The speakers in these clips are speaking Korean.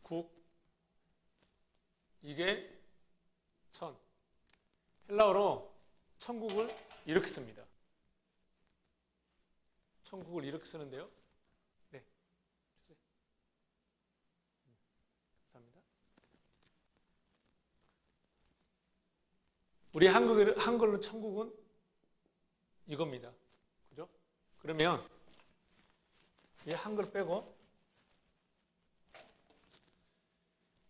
국, 이게 천. 헬라어로 천국을 이렇게 씁니다. 천국을 이렇게 쓰는데요. 네, 주세요. 감사합니다. 우리 한글로 천국은 이겁니다. 그죠? 그러면 이 한글 빼고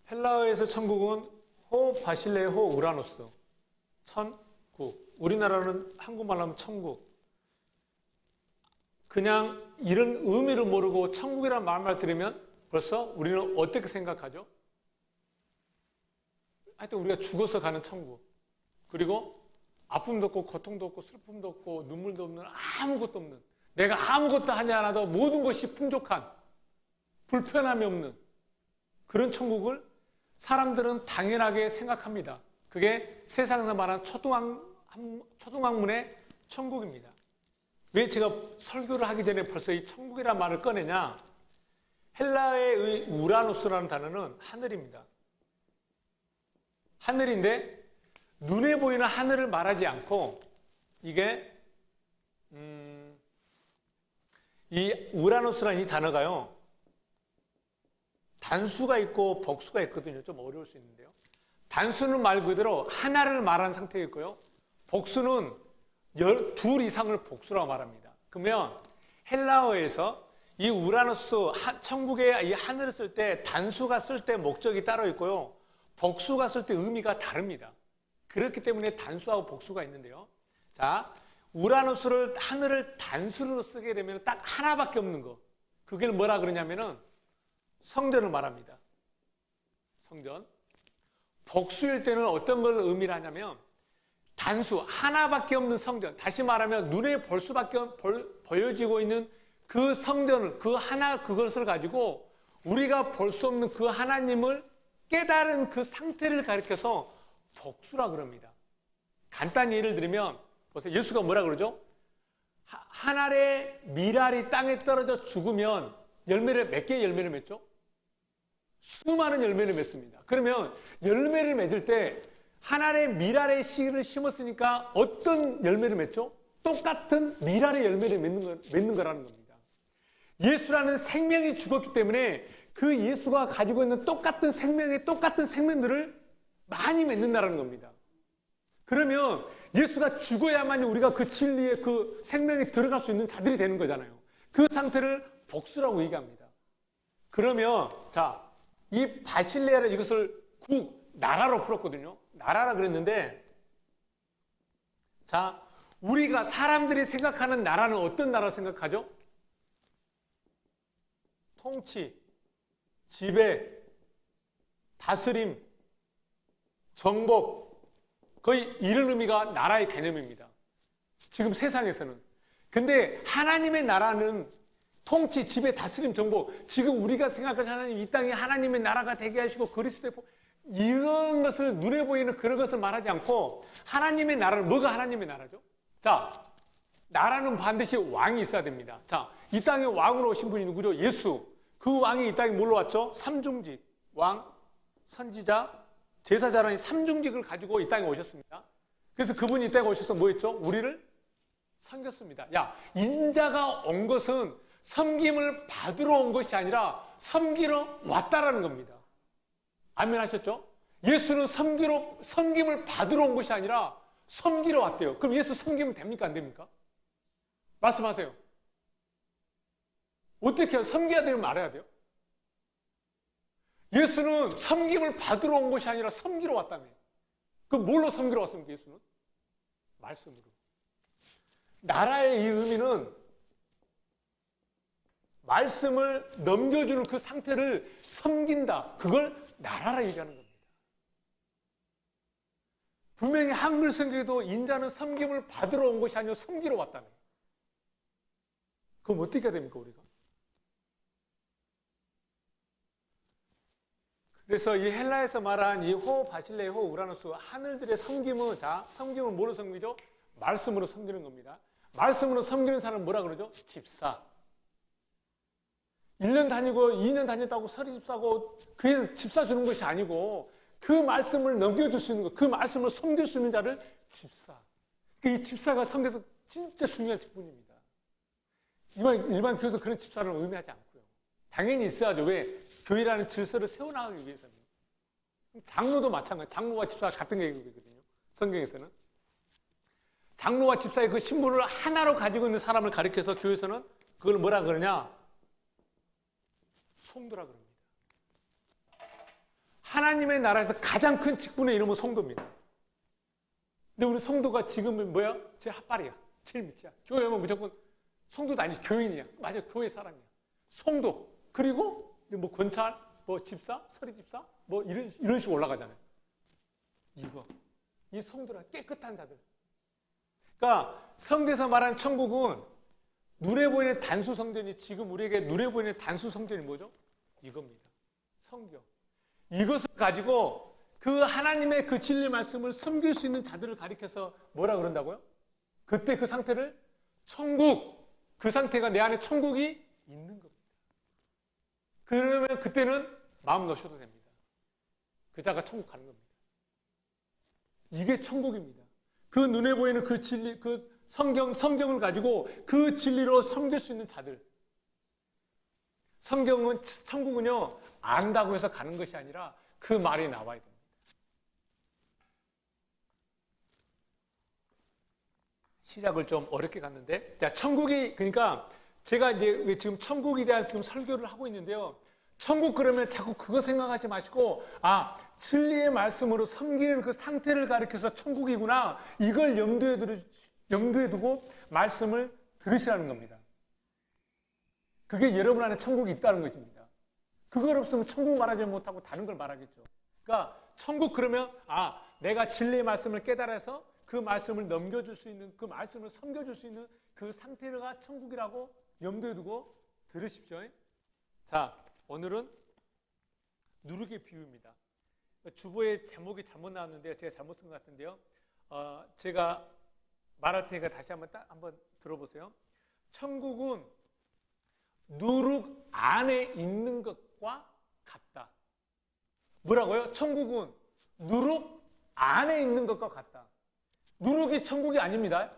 헬라어에서 천국은 호 바실레 호 우라노스 천국. 우리나라는 한국말로 하면 천국. 그냥 이런 의미를 모르고 천국이라는 말만 들으면 벌써 우리는 어떻게 생각하죠? 하여튼 우리가 죽어서 가는 천국. 그리고 아픔도 없고 고통도 없고 슬픔도 없고 눈물도 없는 아무것도 없는, 내가 아무것도 하지 않아도 모든 것이 풍족한, 불편함이 없는 그런 천국을 사람들은 당연하게 생각합니다. 그게 세상에서 말하는 초등학문의 천국입니다. 왜 제가 설교를 하기 전에 벌써 이 천국이라는 말을 꺼내냐? 헬라어의 우라노스라는 단어는 하늘입니다. 하늘인데 눈에 보이는 하늘을 말하지 않고 이게 이 우라노스라는 이 단어가요, 단수가 있고 복수가 있거든요. 좀 어려울 수 있는데요. 단수는 말 그대로 하나를 말하는 상태였고요. 복수는 둘 이상을 복수라고 말합니다. 그러면 헬라어에서 이 우라노스, 천국의 이 하늘을 쓸 때 단수가 쓸 때 목적이 따로 있고요. 복수가 쓸 때 의미가 다릅니다. 그렇기 때문에 단수하고 복수가 있는데요. 자, 우라노스를, 하늘을 단수로 쓰게 되면 딱 하나밖에 없는 거. 그걸 뭐라 그러냐면은 성전을 말합니다. 성전. 복수일 때는 어떤 걸 의미를 하냐면 단수, 하나밖에 없는 성전. 다시 말하면 눈에 볼 수밖에 보여지고 있는 그 성전을, 그 하나, 그것을 가지고 우리가 볼 수 없는 그 하나님을 깨달은 그 상태를 가리켜서 복수라 그럽니다. 간단히 예를 들면 보세요. 예수가 뭐라 그러죠? 한 알의 밀알이 땅에 떨어져 죽으면 열매를, 몇 개의 열매를 맺죠? 수많은 열매를 맺습니다. 그러면 열매를 맺을 때 한 알의 밀알의 씨를 심었으니까 어떤 열매를 맺죠? 똑같은 밀알의 열매를 맺는 거라는 겁니다. 예수라는 생명이 죽었기 때문에 그 예수가 가지고 있는 똑같은 생명의 똑같은 생명들을 많이 맺는다는 겁니다. 그러면 예수가 죽어야만 우리가 그 진리의 그 생명에 들어갈 수 있는 자들이 되는 거잖아요. 그 상태를 복수라고 얘기합니다. 그러면 자, 이 바실레아를 이것을 나라로 풀었거든요. 나라라 그랬는데, 자, 우리가 사람들이 생각하는 나라는 어떤 나라 생각하죠? 통치, 지배, 다스림, 정복, 거의 이런 의미가 나라의 개념입니다. 지금 세상에서는. 근데 하나님의 나라는 통치, 지배, 다스림, 정복, 지금 우리가 생각하는 하나님, 이 땅에 하나님의 나라가 되게 하시고 그리스도의 이런 것을, 눈에 보이는 그런 것을 말하지 않고 하나님의 나라는, 뭐가 하나님의 나라죠? 자, 나라는 반드시 왕이 있어야 됩니다. 자, 이 땅에 왕으로 오신 분이 누구죠? 예수. 그 왕이 이 땅에 뭘로 왔죠? 삼중직. 왕, 선지자, 제사자라는 이 삼중직을 가지고 이 땅에 오셨습니다. 그래서 그분이 이 땅에 오셔서 뭐 했죠? 우리를 섬겼습니다. 야, 인자가 온 것은 섬김을 받으러 온 것이 아니라 섬기러 왔다라는 겁니다. 아멘 하셨죠? 예수는 섬김을 받으러 온 것이 아니라 섬기러 왔대요. 그럼 예수 섬기면 됩니까? 안 됩니까? 말씀하세요. 어떻게 해요? 섬겨야 되면 말해야 돼요? 예수는 섬김을 받으러 온 것이 아니라 섬기러 왔다며. 그럼 뭘로 섬기러 왔습니까? 예수는? 말씀으로. 나라의 이 의미는 말씀을 넘겨주는 그 상태를 섬긴다. 그걸 나라라 얘기하는 겁니다. 분명히 한글 성경에도 인자는 섬김을 받으러 온 것이 아니라 섬기러 왔다며. 그럼 어떻게 해야 됩니까, 우리가? 그래서 이 헬라에서 말한 이 호 바실레 호 우라노스, 하늘들의 섬김은, 자, 섬김은 뭐로 섬기죠? 말씀으로 섬기는 겁니다. 말씀으로 섬기는 사람은 뭐라 그러죠? 집사. 1년 다니고 2년 다녔다고 서리집 사고 그에서 집 사주는 것이 아니고 그 말씀을 넘겨줄 수 있는 것, 그 말씀을 섬길 수 있는 자를 집사. 이 집사가 성경에서 진짜 중요한 직분입니다. 일반 교회에서 그런 집사를 의미하지 않고요. 당연히 있어야죠. 왜? 교회라는 질서를 세워나가기 위해서는. 장로도 마찬가지. 장로와 집사가 같은 계급이거든요. 성경에서는. 장로와 집사의 그 신분을 하나로 가지고 있는 사람을 가리켜서 교회에서는 그걸 뭐라 그러냐? 성도라 그럽니다. 하나님의 나라에서 가장 큰 직분의 이름은 성도입니다. 근데 우리 성도가 지금은 뭐야? 제 핫발이야. 제일 밑이야. 교회 오면 무조건 성도도 아니지 교인이야. 맞아, 교회 사람이야. 성도. 그리고 뭐 권찰, 뭐 집사, 서리집사, 뭐 이런 식으로 올라가잖아요. 이 성도라 깨끗한 자들. 그러니까 성경에서 말하는 천국은 눈에 보이는 단수 성전이 지금 우리에게 눈에 보이는 단수 성전이 뭐죠? 이겁니다. 성경. 이것을 가지고 그 하나님의 그 진리 말씀을 섬길 수 있는 자들을 가리켜서 뭐라 그런다고요? 그때 그 상태를 천국, 그 상태가 내 안에 천국이 있는 겁니다. 그러면 그때는 마음 놓으셔도 됩니다. 그자가 천국 가는 겁니다. 이게 천국입니다. 그 눈에 보이는 그 진리, 그 성경을 가지고 그 진리로 섬길 수 있는 자들. 성경은, 천국은요, 안다고 해서 가는 것이 아니라 그 말이 나와야 됩니다. 시작을 좀 어렵게 갔는데, 자, 천국이, 그러니까 제가 이제 지금 천국에 대한 지금 설교를 하고 있는데요. 천국 그러면 자꾸 그거 생각하지 마시고, 진리의 말씀으로 섬기는 그 상태를 가리켜서 천국이구나. 이걸 염두에 두고 말씀을 들으시라는 겁니다. 그게 여러분 안에 천국이 있다는 것입니다. 그걸 없으면 천국 말하지 못하고 다른 걸 말하겠죠. 그러니까 천국 그러면 내가 진리의 말씀을 깨달아서 그 말씀을 넘겨줄 수 있는, 그 말씀을 섬겨줄 수 있는 그 상태가 천국이라고 염두에 두고 들으십시오. 자, 오늘은 누룩의 비유입니다. 주보의 제목이 잘못 나왔는데요. 제가 잘못 쓴 것 같은데요. 제가 말할 테니까 다시 한번 들어보세요. 천국은 누룩 안에 있는 것과 같다. 뭐라고요? 천국은 누룩 안에 있는 것과 같다. 누룩이 천국이 아닙니다.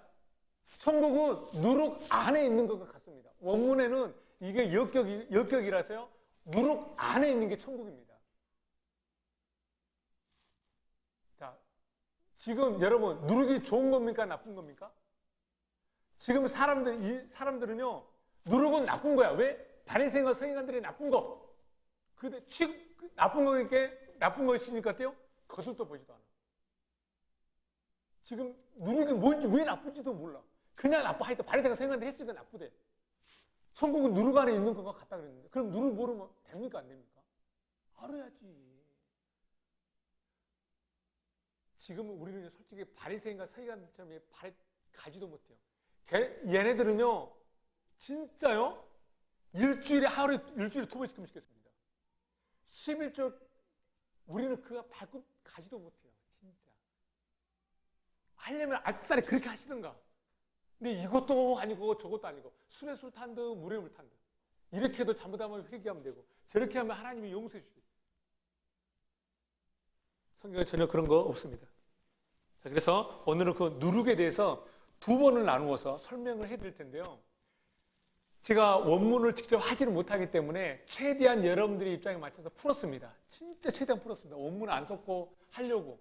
천국은 누룩 안에 있는 것과 같습니다. 원문에는 이게 역격이라서요. 누룩 안에 있는 게 천국입니다. 자, 지금 여러분 누룩이 좋은 겁니까? 나쁜 겁니까? 지금 사람들은요. 누룩은 나쁜 거야. 왜? 바리새인과 서기관들이 나쁜 거. 근데 나쁜 거니까 나쁜 것이니까 어때요? 거들떠 보지도 않아. 지금 누룩이 뭔지 왜 나쁜지도 몰라. 그냥 하여튼 바리새인과 서기관들이 했으니까 나쁘대. 천국은 누룩 안에 있는 것과 같다 그랬는데 그럼 누룩 모르면 됩니까? 안 됩니까? 알아야지. 지금은 우리는 솔직히 바리새인과 서기관들처럼 가지도 못해요. 얘네들은요. 진짜요? 일주일에 2번씩 금식했습니다. 11조 우리는 그가 발꿈 가지도 못해요. 진짜. 하려면 아싸리 그렇게 하시던가. 근데 이것도 아니고 저것도 아니고 술에 술 탄 듯 물에 물 탄 듯. 이렇게 해도 잘못하면 회개하면 되고 저렇게 하면 하나님이 용서해 주시고. 성경에 전혀 그런 거 없습니다. 자, 그래서 오늘은 그 누룩에 대해서 2번을 나누어서 설명을 해드릴 텐데요. 제가 원문을 직접 하지는 못하기 때문에 최대한 여러분들의 입장에 맞춰서 풀었습니다. 진짜 최대한 풀었습니다. 원문 안 섞고 하려고.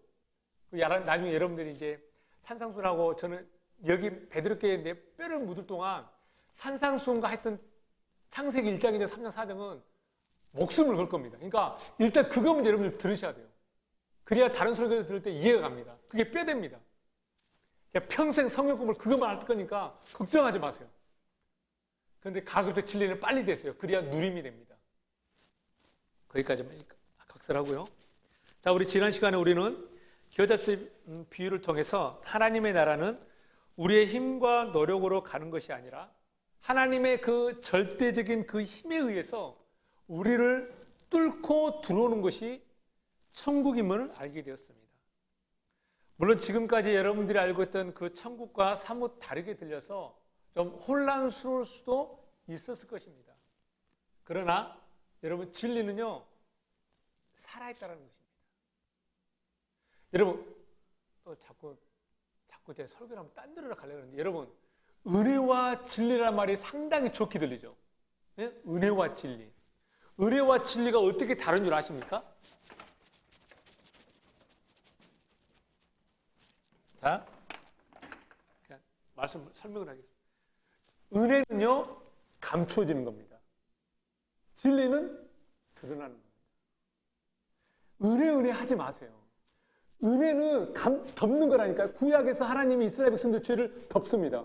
나중에 여러분들이 이제 산상수훈하고 저는 여기 베드로교에 내 뼈를 묻을 동안 산상수훈과 하여튼 창세기 1장이나 3장 4장은 목숨을 걸 겁니다. 그러니까 일단 그거는 여러분들 들으셔야 돼요. 그래야 다른 설교를 들을 때 이해가 갑니다. 그게 뼈대입니다. 평생 성경 공부를 그것만 할 거니까 걱정하지 마세요. 그런데 가급적 진리는 빨리 되세요. 그래야 누림이 됩니다. 거기까지만 각설하고요. 자, 우리 지난 시간에 우리는 겨자씨 비유를 통해서 하나님의 나라는 우리의 힘과 노력으로 가는 것이 아니라 하나님의 그 절대적인 그 힘에 의해서 우리를 뚫고 들어오는 것이 천국임을 알게 되었습니다. 물론 지금까지 여러분들이 알고 있던 그 천국과 사뭇 다르게 들려서 좀 혼란스러울 수도 있었을 것입니다. 그러나 여러분 진리는요 살아있다는 것입니다. 여러분 또 자꾸 제 설교를 하면 딴 데로 가려고 하는데 여러분 은혜와 진리란 말이 상당히 좋게 들리죠. 네? 은혜와 진리. 은혜와 진리가 어떻게 다른 줄 아십니까? 자, 그냥 설명을 하겠습니다. 은혜는요 감춰지는 겁니다. 진리는 드러나는 겁니다. 은혜 하지 마세요. 은혜는 덮는 거라니까요. 구약에서 하나님이 이스라엘 백성들 죄를 덮습니다.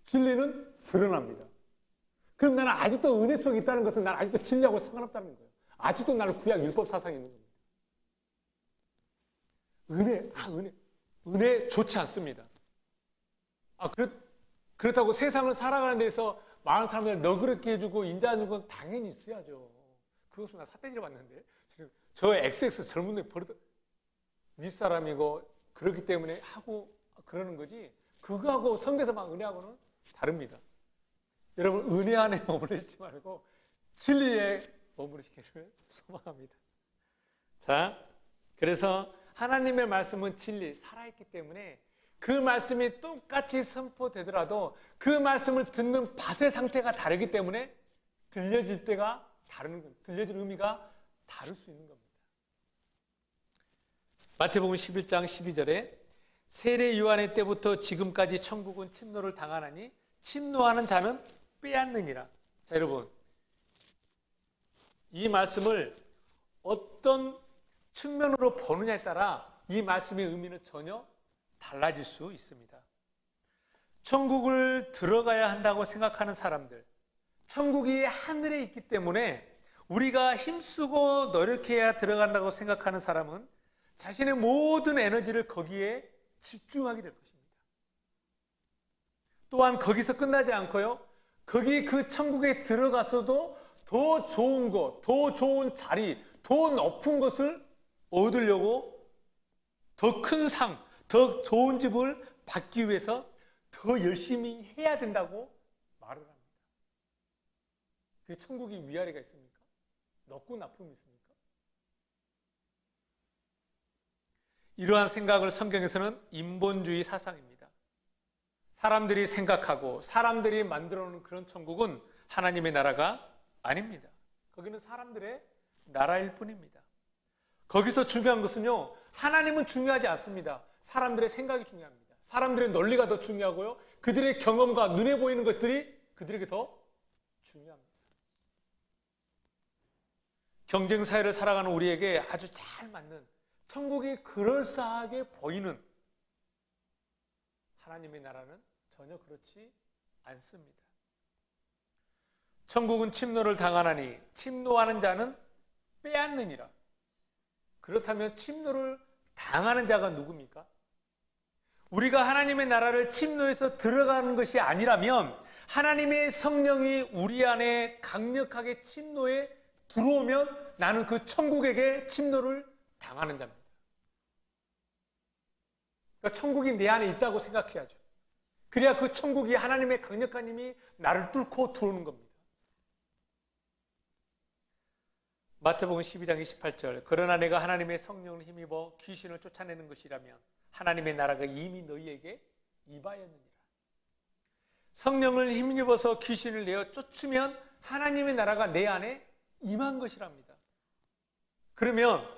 진리는 드러납니다. 그럼 나는 아직도 은혜 속에 있다는 것은 나는 아직도 진리하고 상관없다는 거예요. 아직도 나는 구약 율법 사상이 있는 겁니다. 은혜 좋지 않습니다. 그렇다고 세상을 살아가는 데서 많은 사람들 너그럽게 해주고 인자하는 건 당연히 있어야죠. 그것은 나 삿대질 봤는데 지금 저 XX 젊은 애 버릇 윗사람이고 그렇기 때문에 하고 그러는 거지 그거하고 성경에서 막 은혜하고는 다릅니다. 여러분 은혜 안에 머물러 있지 말고 진리에 머무르시기를 소망합니다. 자, 그래서 하나님의 말씀은 진리, 살아있기 때문에 그 말씀이 똑같이 선포되더라도 그 말씀을 듣는 밭의 상태가 다르기 때문에 들려질 때가 다른 겁니다. 들려질 의미가 다를 수 있는 겁니다. 마태복음 11장 12절에 세례 요한의 때부터 지금까지 천국은 침노를 당하나니 침노하는 자는 빼앗느니라. 자, 여러분 이 말씀을 어떤 측면으로 보느냐에 따라 이 말씀의 의미는 전혀 달라질 수 있습니다. 천국을 들어가야 한다고 생각하는 사람들, 천국이 하늘에 있기 때문에 우리가 힘쓰고 노력해야 들어간다고 생각하는 사람은 자신의 모든 에너지를 거기에 집중하게 될 것입니다. 또한 거기서 끝나지 않고요. 거기 그 천국에 들어가서도 더 좋은 것, 더 좋은 자리, 더 높은 것을 얻으려고 더 큰 상, 더 좋은 집을 받기 위해서 더 열심히 해야 된다고 말을 합니다. 그 천국이 위아래가 있습니까? 높고 나쁨이 있습니까? 이러한 생각을 성경에서는 인본주의 사상입니다. 사람들이 생각하고 사람들이 만들어 놓은 그런 천국은 하나님의 나라가 아닙니다. 거기는 사람들의 나라일 뿐입니다. 거기서 중요한 것은요, 하나님은 중요하지 않습니다. 사람들의 생각이 중요합니다. 사람들의 논리가 더 중요하고요, 그들의 경험과 눈에 보이는 것들이 그들에게 더 중요합니다. 경쟁사회를 살아가는 우리에게 아주 잘 맞는 천국이 그럴싸하게 보이는 하나님의 나라는 전혀 그렇지 않습니다. 천국은 침노를 당하나니 침노하는 자는 빼앗느니라. 그렇다면 침노를 당하는 자가 누굽니까? 우리가 하나님의 나라를 침노해서 들어가는 것이 아니라면 하나님의 성령이 우리 안에 강력하게 침노해 들어오면 나는 그 천국에게 침노를 당하는 자입니다. 그러니까 천국이 내 안에 있다고 생각해야죠. 그래야 그 천국이 하나님의 강력한 힘이 나를 뚫고 들어오는 겁니다. 마태복음 12장 28절 그러나 내가 하나님의 성령을 힘입어 귀신을 쫓아내는 것이라면 하나님의 나라가 이미 너희에게 임하였느니라. 성령을 힘입어서 귀신을 내어 쫓으면 하나님의 나라가 내 안에 임한 것이랍니다. 그러면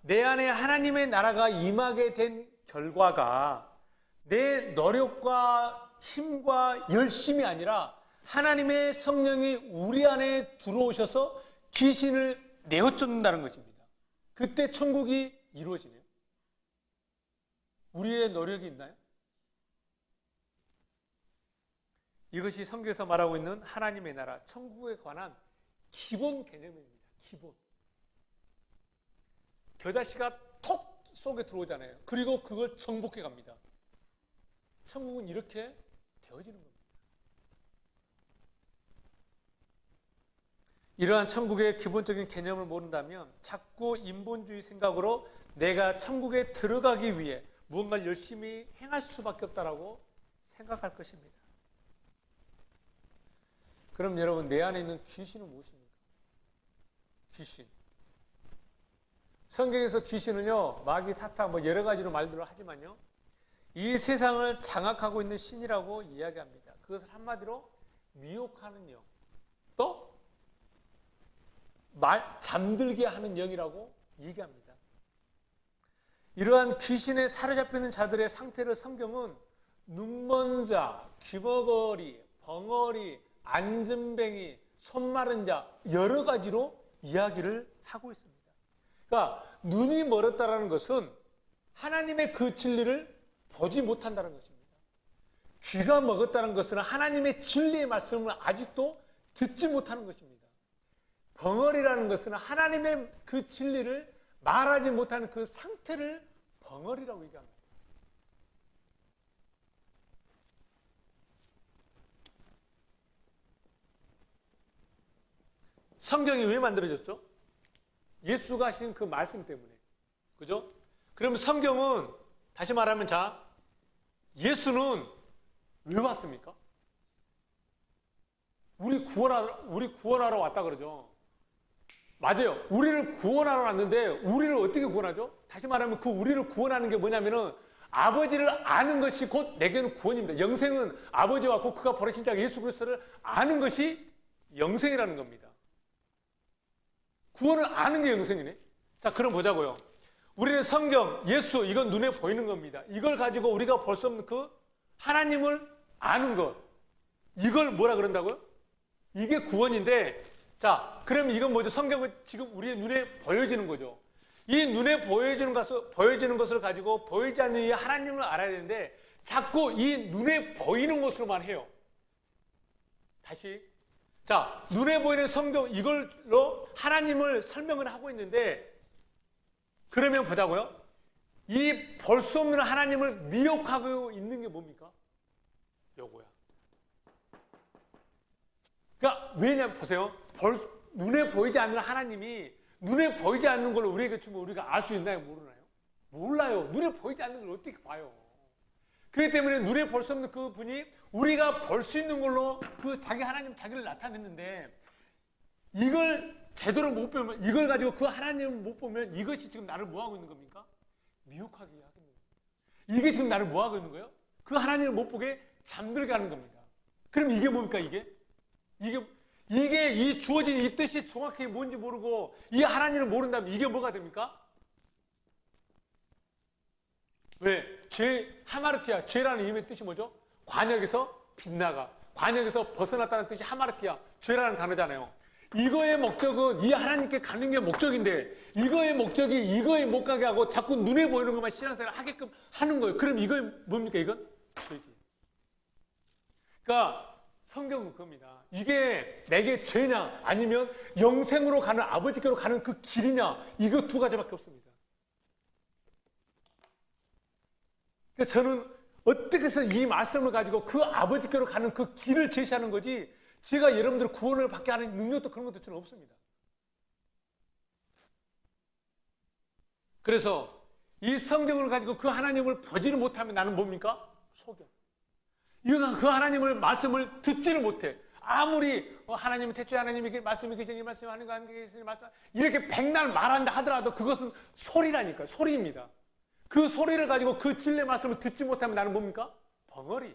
내 안에 하나님의 나라가 임하게 된 결과가 내 노력과 힘과 열심이 아니라 하나님의 성령이 우리 안에 들어오셔서 귀신을 내어 쫓는다는 것입니다. 그때 천국이 이루어지네요. 우리의 노력이 있나요? 이것이 성경에서 말하고 있는 하나님의 나라, 천국에 관한 기본 개념입니다. 기본. 겨자씨가 톡 속에 들어오잖아요. 그리고 그걸 정복해 갑니다. 천국은 이렇게 되어지는 겁니다. 이러한 천국의 기본적인 개념을 모른다면 자꾸 인본주의 생각으로 내가 천국에 들어가기 위해 무언가를 열심히 행할 수밖에 없다라고 생각할 것입니다. 그럼 여러분, 내 안에 있는 귀신은 무엇입니까? 귀신. 성경에서 귀신은요, 마귀, 사탄, 뭐 여러 가지로 말들을 하지만요, 이 세상을 장악하고 있는 신이라고 이야기합니다. 그것을 한마디로 미혹하는 영, 또 잠들게 하는 영이라고 얘기합니다. 이러한 귀신에 사로잡히는 자들의 상태를 성경은 눈먼 자, 귀머거리, 벙어리, 안전뱅이, 손마른 자, 여러 가지로 이야기를 하고 있습니다. 그러니까 눈이 멀었다는 것은 하나님의 그 진리를 보지 못한다는 것입니다. 귀가 먹었다는 것은 하나님의 진리의 말씀을 아직도 듣지 못하는 것입니다. 벙어리라는 것은 하나님의 그 진리를 말하지 못하는 그 상태를 벙어리라고 얘기합니다. 성경이 왜 만들어졌죠? 예수가 하신 그 말씀 때문에. 그죠? 그럼 성경은 다시 말하면 자, 예수는 왜 왔습니까? 우리 구원하러 왔다 그러죠. 맞아요. 우리를 구원하러 왔는데 우리를 어떻게 구원하죠? 다시 말하면 그 우리를 구원하는 게 뭐냐면은 아버지를 아는 것이 곧 내게는 구원입니다. 영생은 아버지와 곧 그가 버리신 자 예수 그리스도를 아는 것이 영생이라는 겁니다. 구원을 아는 게 영생이네. 자, 그럼 보자고요. 우리는 성경, 예수, 이건 눈에 보이는 겁니다. 이걸 가지고 우리가 볼 수 없는 그 하나님을 아는 것, 이걸 뭐라 그런다고요? 이게 구원인데, 자, 그럼 이건 뭐죠? 성경은 지금 우리의 눈에 보여지는 거죠. 이 눈에 보여지는 것을 가지고 보이지 않는 이 하나님을 알아야 되는데 자꾸 이 눈에 보이는 것으로만 해요. 다시. 자, 눈에 보이는 성경, 이걸로 하나님을 설명을 하고 있는데, 그러면 보자고요. 이 볼 수 없는 하나님을 미혹하고 있는 게 뭡니까? 요거야. 그러니까 왜냐면 보세요. 눈에 보이지 않는 하나님이 눈에 보이지 않는 걸 우리에게 주면 우리가 알 수 있나요? 모르나요? 몰라요. 눈에 보이지 않는 걸 어떻게 봐요? 그렇기 때문에 눈에 볼 수 없는 그 분이 우리가 볼 수 있는 걸로 그 자기 하나님 자기를 나타냈는데, 이걸 제대로 못 보면, 이걸 가지고 그 하나님을 못 보면 이것이 지금 나를 뭐하고 있는 겁니까? 미혹하게 하겠는 거예요. 이게 지금 나를 뭐하고 있는 거예요? 그 하나님을 못 보게 잠들게 하는 겁니다. 그럼 이게 뭡니까? 이게 이 주어진 이 뜻이 정확히 뭔지 모르고 이 하나님을 모른다면 이게 뭐가 됩니까? 왜? 죄, 하마르티아, 죄라는 이름의 뜻이 뭐죠? 관역에서 빗나가. 관역에서 벗어났다는 뜻이 하마르티아, 죄라는 단어잖아요. 이거의 목적은 이 하나님께 가는 게 목적인데, 이거의 목적이 이거에 못 가게 하고 자꾸 눈에 보이는 것만 신앙생활을 하게끔 하는 거예요. 그럼 이건 뭡니까? 이건 죄지. 그러니까 성경은 그겁니다. 이게 내게 죄냐 아니면 영생으로 가는, 아버지께로 가는 그 길이냐, 이거 두 가지밖에 없습니다. 그러니까 저는 어떻게 해서 이 말씀을 가지고 그 아버지께로 가는 그 길을 제시하는 거지, 제가 여러분들 구원을 받게 하는 능력도 그런 것도 저는 없습니다. 그래서 이 성경을 가지고 그 하나님을 보지를 못하면 나는 뭡니까? 속여. 이거 그 하나님을 말씀을 듣지를 못해. 아무리 하나님은 태초에 하나님이 말씀이 계시니 말씀이 하나님과 함께 계시니 말씀, 이렇게 백날 말한다 하더라도 그것은 소리라니까요. 소리입니다. 그 소리를 가지고 그 진리의 말씀을 듣지 못하면 나는 뭡니까? 벙어리.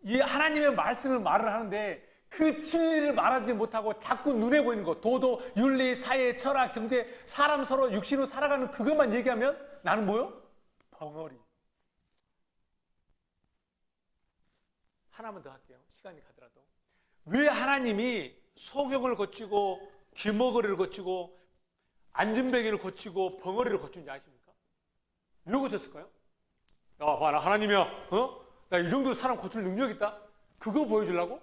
이 하나님의 말씀을 말을 하는데 그 진리를 말하지 못하고 자꾸 눈에 보이는 것, 도도, 윤리, 사회, 철학, 경제, 사람 서로 육신으로 살아가는 그것만 얘기하면 나는 뭐요? 벙어리. 하나만 더 할게요. 시간이 가더라도. 왜 하나님이 소경을 거치고 귀머거리를 거치고 안전뱅이를 거치고 벙어리를 거치는지 아십니까? 왜 고쳤을까요? 야, 봐라, 하나님이야. 나 이 정도 사람 고칠 능력 있다? 그거 보여주려고?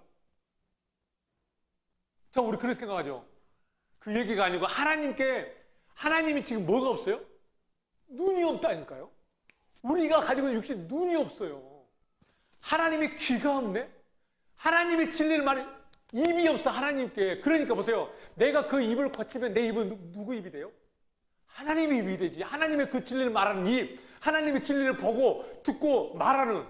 자, 우리 그렇게 생각하죠. 그 얘기가 아니고 하나님이 지금 뭐가 없어요? 눈이 없다니까요. 우리가 가지고 있는 육신 눈이 없어요. 하나님의 귀가 없네? 하나님의 진리를 말해, 입이 없어, 하나님께. 그러니까 보세요. 내가 그 입을 거치면 내 입은 누구 입이 돼요? 하나님의 입이 되지. 하나님의 그 진리를 말하는 입, 하나님의 진리를 보고 듣고 말하는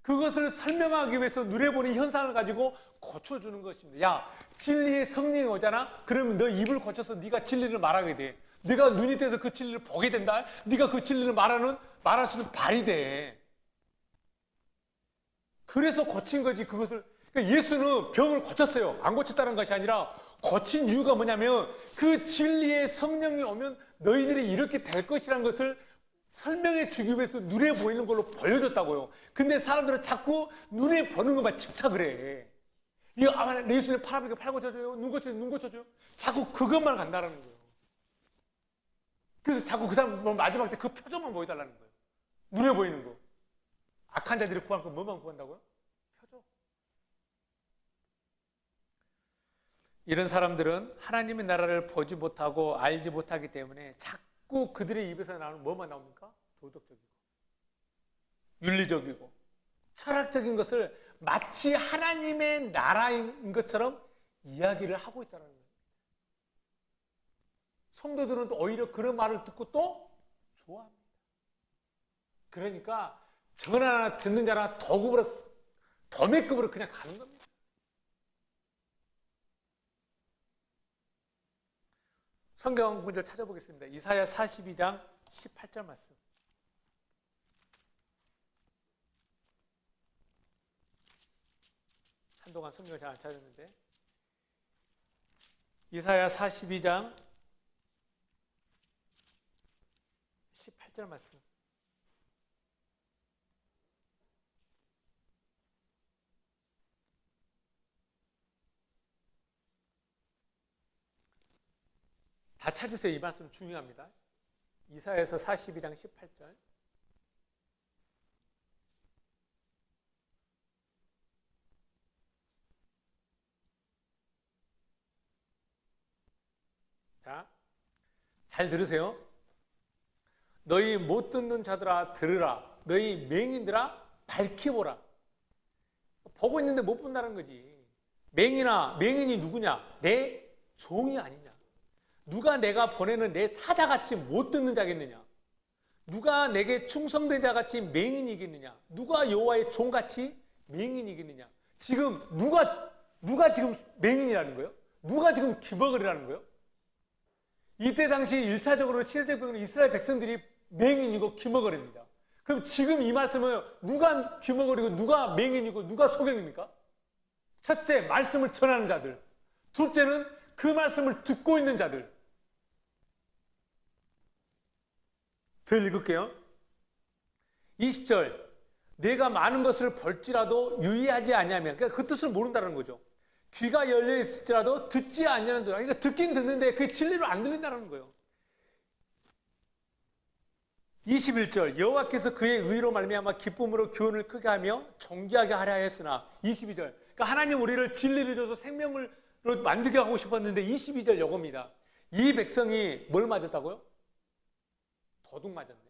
그것을 설명하기 위해서 눈에 보는 현상을 가지고 고쳐주는 것입니다. 야, 진리의 성령이 오잖아? 그러면 너 입을 고쳐서 네가 진리를 말하게 돼. 네가 눈이 돼서 그 진리를 보게 된다. 네가 그 진리를 말할 수 있는 발이 돼. 그래서 고친 거지. 그것을. 그러니까 예수는 병을 고쳤어요. 안 고쳤다는 것이 아니라 고친 이유가 뭐냐면 그 진리의 성령이 오면 너희들이 이렇게 될 것이라는 것을 설명해 주기 위해서 눈에 보이는 걸로 보여줬다고요. 근데 사람들은 자꾸 눈에 보는 것만 집착을 해. 이거 예수님 팔 아프니까 팔 고쳐줘요. 눈 고쳐줘요. 눈 고쳐줘요. 자꾸 그것만 간다는 거예요. 그래서 자꾸 그 사람 마지막 때 그 표정만 보여달라는 거예요. 눈에 보이는 거. 악한 자들이 구할 거 뭐만 구한다고요? 표정. 이런 사람들은 하나님의 나라를 보지 못하고 알지 못하기 때문에 자꾸 그들의 입에서 나오는 뭐만 나옵니까? 도덕적이고 윤리적이고 철학적인 것을 마치 하나님의 나라인 것처럼 이야기를 하고 있다는 거예요. 성도들은 또 오히려 그런 말을 듣고 또 좋아합니다. 그러니까 전하나 듣는 자나 더매급으로 그냥 가는 겁니다. 성경 문제를 찾아보겠습니다. 이사야 42장 18절 말씀. 한동안 성경을 잘 안 찾았는데 이사야 42장 18절 말씀. 다 찾으세요. 이 말씀 중요합니다. 이사야서 42장 18절. 자, 잘 들으세요. 너희 못 듣는 자들아 들으라. 너희 맹인들아 밝히보라. 보고 있는데 못 본다는 거지. 맹인이 누구냐? 내 종이 아니냐? 누가 내가 보내는 내 사자같이 못 듣는 자겠느냐? 누가 내게 충성된 자같이 맹인이겠느냐? 누가 여호와의 종같이 맹인이겠느냐? 지금 누가 지금 맹인이라는 거예요? 누가 지금 기버거리라는 거예요? 이때 당시 1차적으로 시대적으로 이스라엘 백성들이 맹인이고 기머거립니다. 그럼 지금 이 말씀은 누가 기머거리고 누가 맹인이고 누가 소경입니까? 첫째, 말씀을 전하는 자들. 둘째는 그 말씀을 듣고 있는 자들. 더 읽을게요. 20절. 내가 많은 것을 볼지라도 유의하지 아니하면, 그러니까 그 뜻을 모른다는 거죠. 귀가 열려 있을지라도 듣지 않냐는 거예요. 그러니까 듣긴 듣는데 그게 진리로 안 들린다는 거예요. 21절. 여호와께서 그의 의로 말미암아 기쁨으로 교훈을 크게 하며 정기하게 하려 했으나 22절. 그러니까 하나님 우리를 진리를 줘서 생명을 만들게 하고 싶었는데 22절 요겁니다. 이 백성이 뭘 맞았다고요? 도둑 맞았네.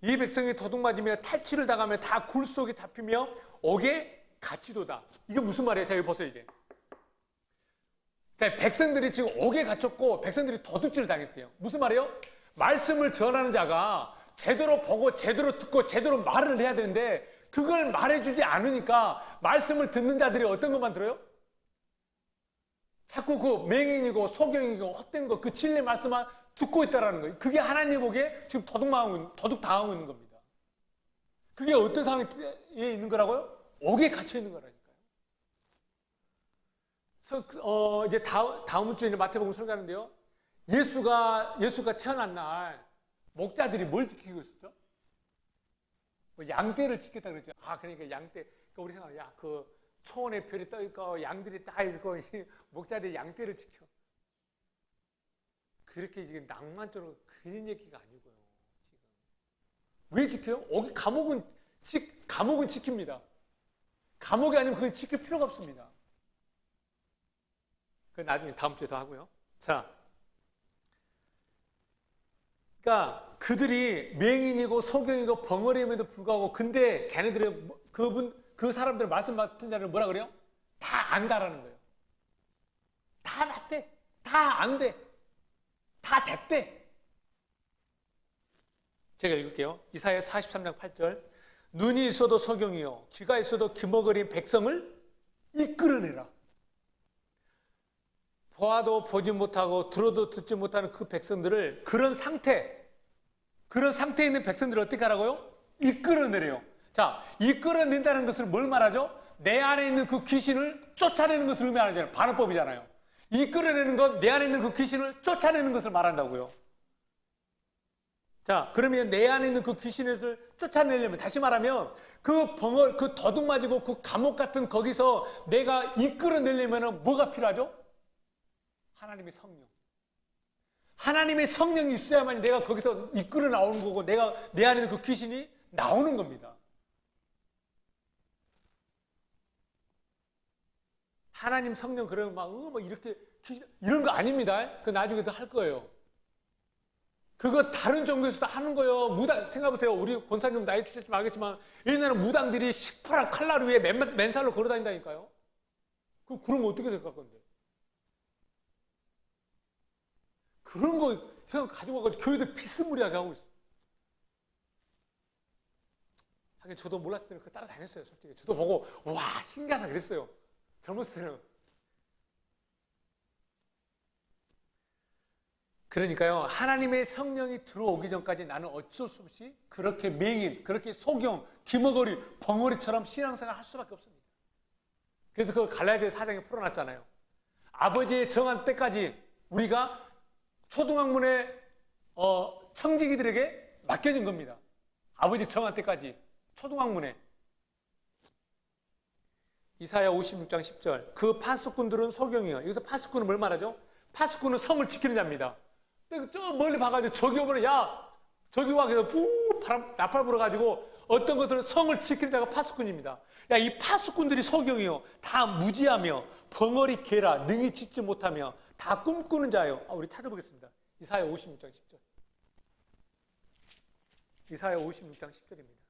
이 백성이 도둑 맞으며 탈취를 당하며 다 굴 속에 잡히며 옥에 갇히도다. 이게 무슨 말이에요? 자, 여기 보세요, 이제. 자, 백성들이 지금 옥에 갇혔고, 백성들이 도둑질을 당했대요. 무슨 말이에요? 말씀을 전하는 자가 제대로 보고, 제대로 듣고, 제대로 말을 해야 되는데, 그걸 말해주지 않으니까, 말씀을 듣는 자들이 어떤 것만 들어요? 자꾸 그 맹인이고, 소경이고, 헛된 거, 그 진리 말씀만 듣고 있다라는 거예요. 그게 하나님 보기에 지금 도둑 당하고 있는 겁니다. 그게 어떤 상황에 있는 거라고요? 옥에 갇혀 있는 거라니까요. 그래서 이제 다음 주에 마태복음 설교하는데요. 예수가 태어난 날 목자들이 뭘 지키고 있었죠? 양떼를 지켰다 그랬죠. 그러니까 양떼. 그러니까 우리 생각해, 그 초원에 별이 떠 있고 양들이 다 있고 목자들이 양떼를 지켜. 그렇게 지금 낭만적으로 그런 얘기가 아니고요. 지금 왜 지켜요? 감옥은 지킵니다. 감옥이 아니면 그걸 지킬 필요가 없습니다. 그 나중에 다음 주에 더 하고요. 자, 그러니까 그들이 맹인이고 소경이고 벙어리임에도 불구하고 근데 걔네들은 그 사람들 말씀 맡은 자를 뭐라 그래요? 다 안다라는 거예요. 다 맞대. 다 안돼. 다 됐대. 제가 읽을게요. 이사야 43장 8절. 눈이 있어도 소경이요 귀가 있어도 기머거린 백성을 이끌어내라. 보아도 보지 못하고 들어도 듣지 못하는 그 백성들을 그런 상태에 있는 백성들을 어떻게 하라고요? 이끌어내래요. 자, 이끌어낸다는 것을 뭘 말하죠? 내 안에 있는 그 귀신을 쫓아내는 것을 의미하잖아요. 반어법이잖아요. 이끌어내는 건 내 안에 있는 그 귀신을 쫓아내는 것을 말한다고요. 자, 그러면 내 안에 있는 그 귀신을 쫓아내려면, 다시 말하면 그 도둑 맞이고 그 감옥 같은 거기서 내가 이끌어내려면 뭐가 필요하죠? 하나님의 성령. 하나님의 성령이 있어야만 내가 거기서 이끌어 나오는 거고 내가 내 안에 있는 그 귀신이 나오는 겁니다. 하나님 성령 그러면 막 이렇게 귀신 이런 거 아닙니다. 그 나중에도 할 거예요. 그거 다른 종교에서도 하는 거예요. 무당 생각해보세요. 우리 권사님 나이 드셨지만 알겠지만 옛날에 무당들이 시퍼런 칼날 위에 맨살로 걸어다닌다니까요. 그러면 어떻게 될 것 건데? 그런 거 생각 가지고 와가지고 교회들 비스무리하게 하고 있어요. 하긴 저도 몰랐을 때는 그거 따라다녔어요. 솔직히 저도 보고 와 신기하다 그랬어요. 젊었을 때는. 그러니까요, 하나님의 성령이 들어오기 전까지 나는 어쩔 수 없이 그렇게 맹인, 그렇게 소경, 기머거리, 벙어리처럼 신앙생활 할 수밖에 없습니다. 그래서 그걸 갈라디아 4장에 풀어놨잖아요. 아버지의 정한 때까지 우리가 초등학문의 청지기들에게 맡겨진 겁니다. 아버지 정한 때까지 초등학문에. 이사야 56장 10절 그 파수꾼들은 소경이요. 여기서 파수꾼은 뭘 말하죠? 파수꾼은 성을 지키는 자입니다. 저 멀리 봐가지고 저기 오면 야 저기 와 그래서 나팔 불어가지고 어떤 것들은 성을 지키는 자가 파수꾼입니다. 야 이 파수꾼들이 소경이요 다 무지하며 벙어리 개라 능히 짓지 못하며 다 꿈꾸는 자요. 우리 찾아보겠습니다. 이사야 56장 10절. 이사야 56장 10절입니다.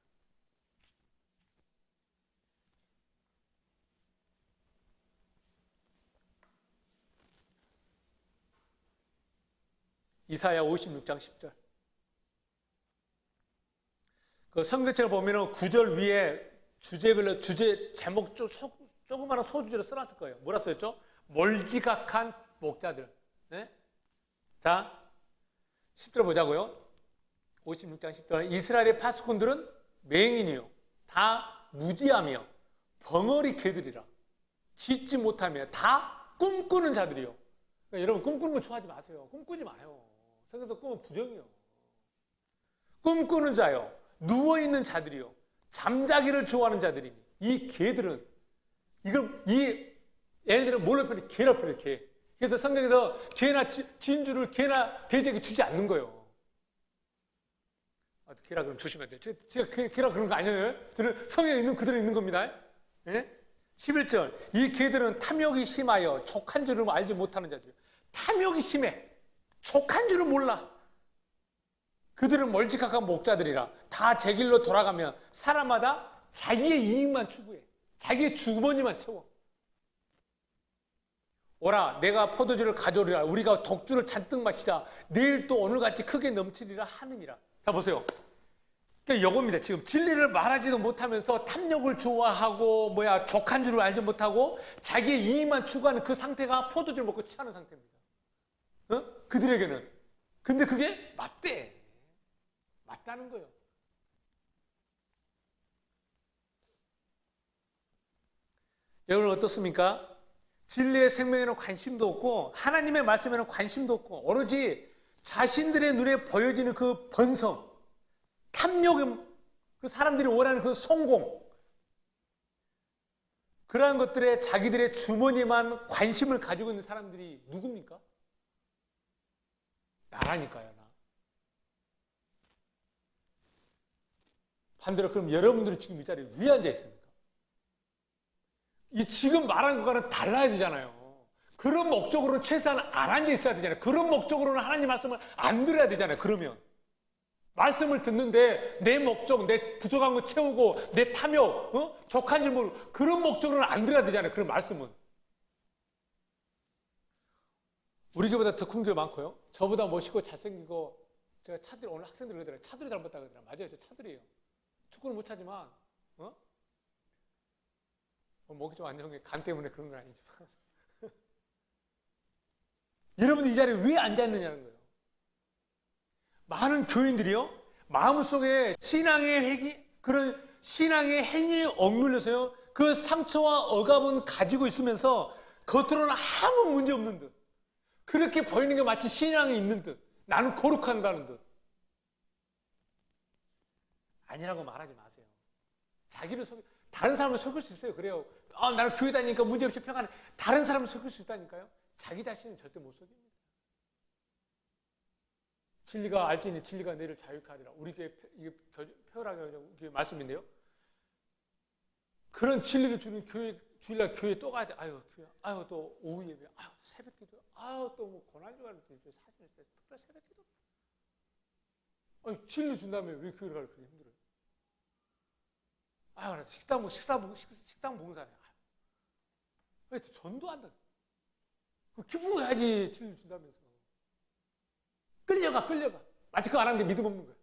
이사야 56장 10절. 그 성경책을 보면은 9절 위에 주제별로 주제 제목 조그마한 소주제로 써놨을 거예요. 뭐라 써있죠? 멀지각한 목자들. 네? 자, 10절 보자고요. 56장 10절. 이스라엘의 파수꾼들은 맹인이요. 다 무지하며 벙어리 개들이라. 짓지 못하며 다 꿈꾸는 자들이요. 그러니까 여러분 꿈꾸는 거 좋아하지 마세요. 꿈꾸지 마요. 성경에서 꿈은 부정이요. 꿈꾸는 자요. 누워있는 자들이요. 잠자기를 좋아하는 자들이니. 이 개들은, 얘네들은 뭘로 표현해? 개라 표현해, 개. 그래서 성경에서 개나 진주를 개나 돼지에게 주지 않는 거예요. 개라 그러면 조심해야 돼요. 제가 개라 그런 거 아니에요. 저는 성경에 있는 그대로 있는 겁니다. 네? 11절. 이 개들은 탐욕이 심하여 족한 줄을 알지 못하는 자들이요. 탐욕이 심해. 족한 줄을 몰라. 그들은 멀찌감치한 목자들이라. 다 제 길로 돌아가면 사람마다 자기의 이익만 추구해. 자기의 주머니만 채워. 오라 내가 포도주를 가져오리라. 우리가 독주를 잔뜩 마시라. 내일 또 오늘같이 크게 넘치리라 하느니라. 자 보세요. 그러니까 이겁니다. 지금 진리를 말하지도 못하면서 탐욕을 좋아하고 족한 줄을 알지 못하고 자기의 이익만 추구하는 그 상태가 포도주를 먹고 취하는 상태입니다. 그들에게는. 근데 그게 맞대. 맞다는 거예요. 여러분 어떻습니까? 진리의 생명에는 관심도 없고 하나님의 말씀에는 관심도 없고 오로지 자신들의 눈에 보여지는 그 번성, 탐욕, 그 사람들이 원하는 그 성공, 그러한 것들에 자기들의 주머니만 관심을 가지고 있는 사람들이 누굽니까? 나라니까요. 나. 반대로 그럼 여러분들이 지금 이 자리에 왜 앉아 있습니까? 이 지금 말한 것과는 달라야 되잖아요. 그런 목적으로는 최소한 안 앉아 있어야 되잖아요. 그런 목적으로는 하나님 말씀을 안 들어야 되잖아요. 그러면 말씀을 듣는데 내 목적, 내 부족한 거 채우고 내 탐욕, 족한 줄 모르고 그런 목적으로는 안 들어야 되잖아요. 그런 말씀은. 우리 교회보다 더 큰 교회 많고요. 저보다 멋있고 잘생기고 제가 차들이 오늘 학생들 그러더라고요. 차들이 닮았다고 그러더라고요. 맞아요. 저 차들이에요. 축구는 못 차지만, 목이 좀 안 좋은 게 간 때문에 그런 건 아니지만. 여러분들 이 자리에 왜 앉아있느냐는 거예요. 많은 교인들이요, 마음속에 그런 신앙의 행위에 억눌려서요, 그 상처와 억압은 가지고 있으면서 겉으로는 아무 문제 없는 듯, 그렇게 보이는 게 마치 신앙이 있는 듯, 나는 거룩한다는 듯. 아니라고 말하지 마세요. 다른 사람을 속일 수 있어요. 그래요. 나는 교회 다니니까 문제없이 평안해. 다른 사람을 속일 수 있다니까요. 자기 자신은 절대 못 속입니다. 진리가 알지니 진리가 너희를 자유케 하리라. 우리 교회 이게 표현하게 말씀인데요. 그런 진리를 주는 주일날 교회 또 가야 돼. 교회, 또 오후 예배, 새벽 기도, 또 뭐 고난주간 사실 특별 새벽 기도. 진리 준다면 왜 교회를 가기 그렇게 힘들어요? 식당 봉사네. 왜 전도 한다? 기부해야지, 진리 준다면서. 끌려가. 마치 그거 안 하는 게 믿음 없는 거야.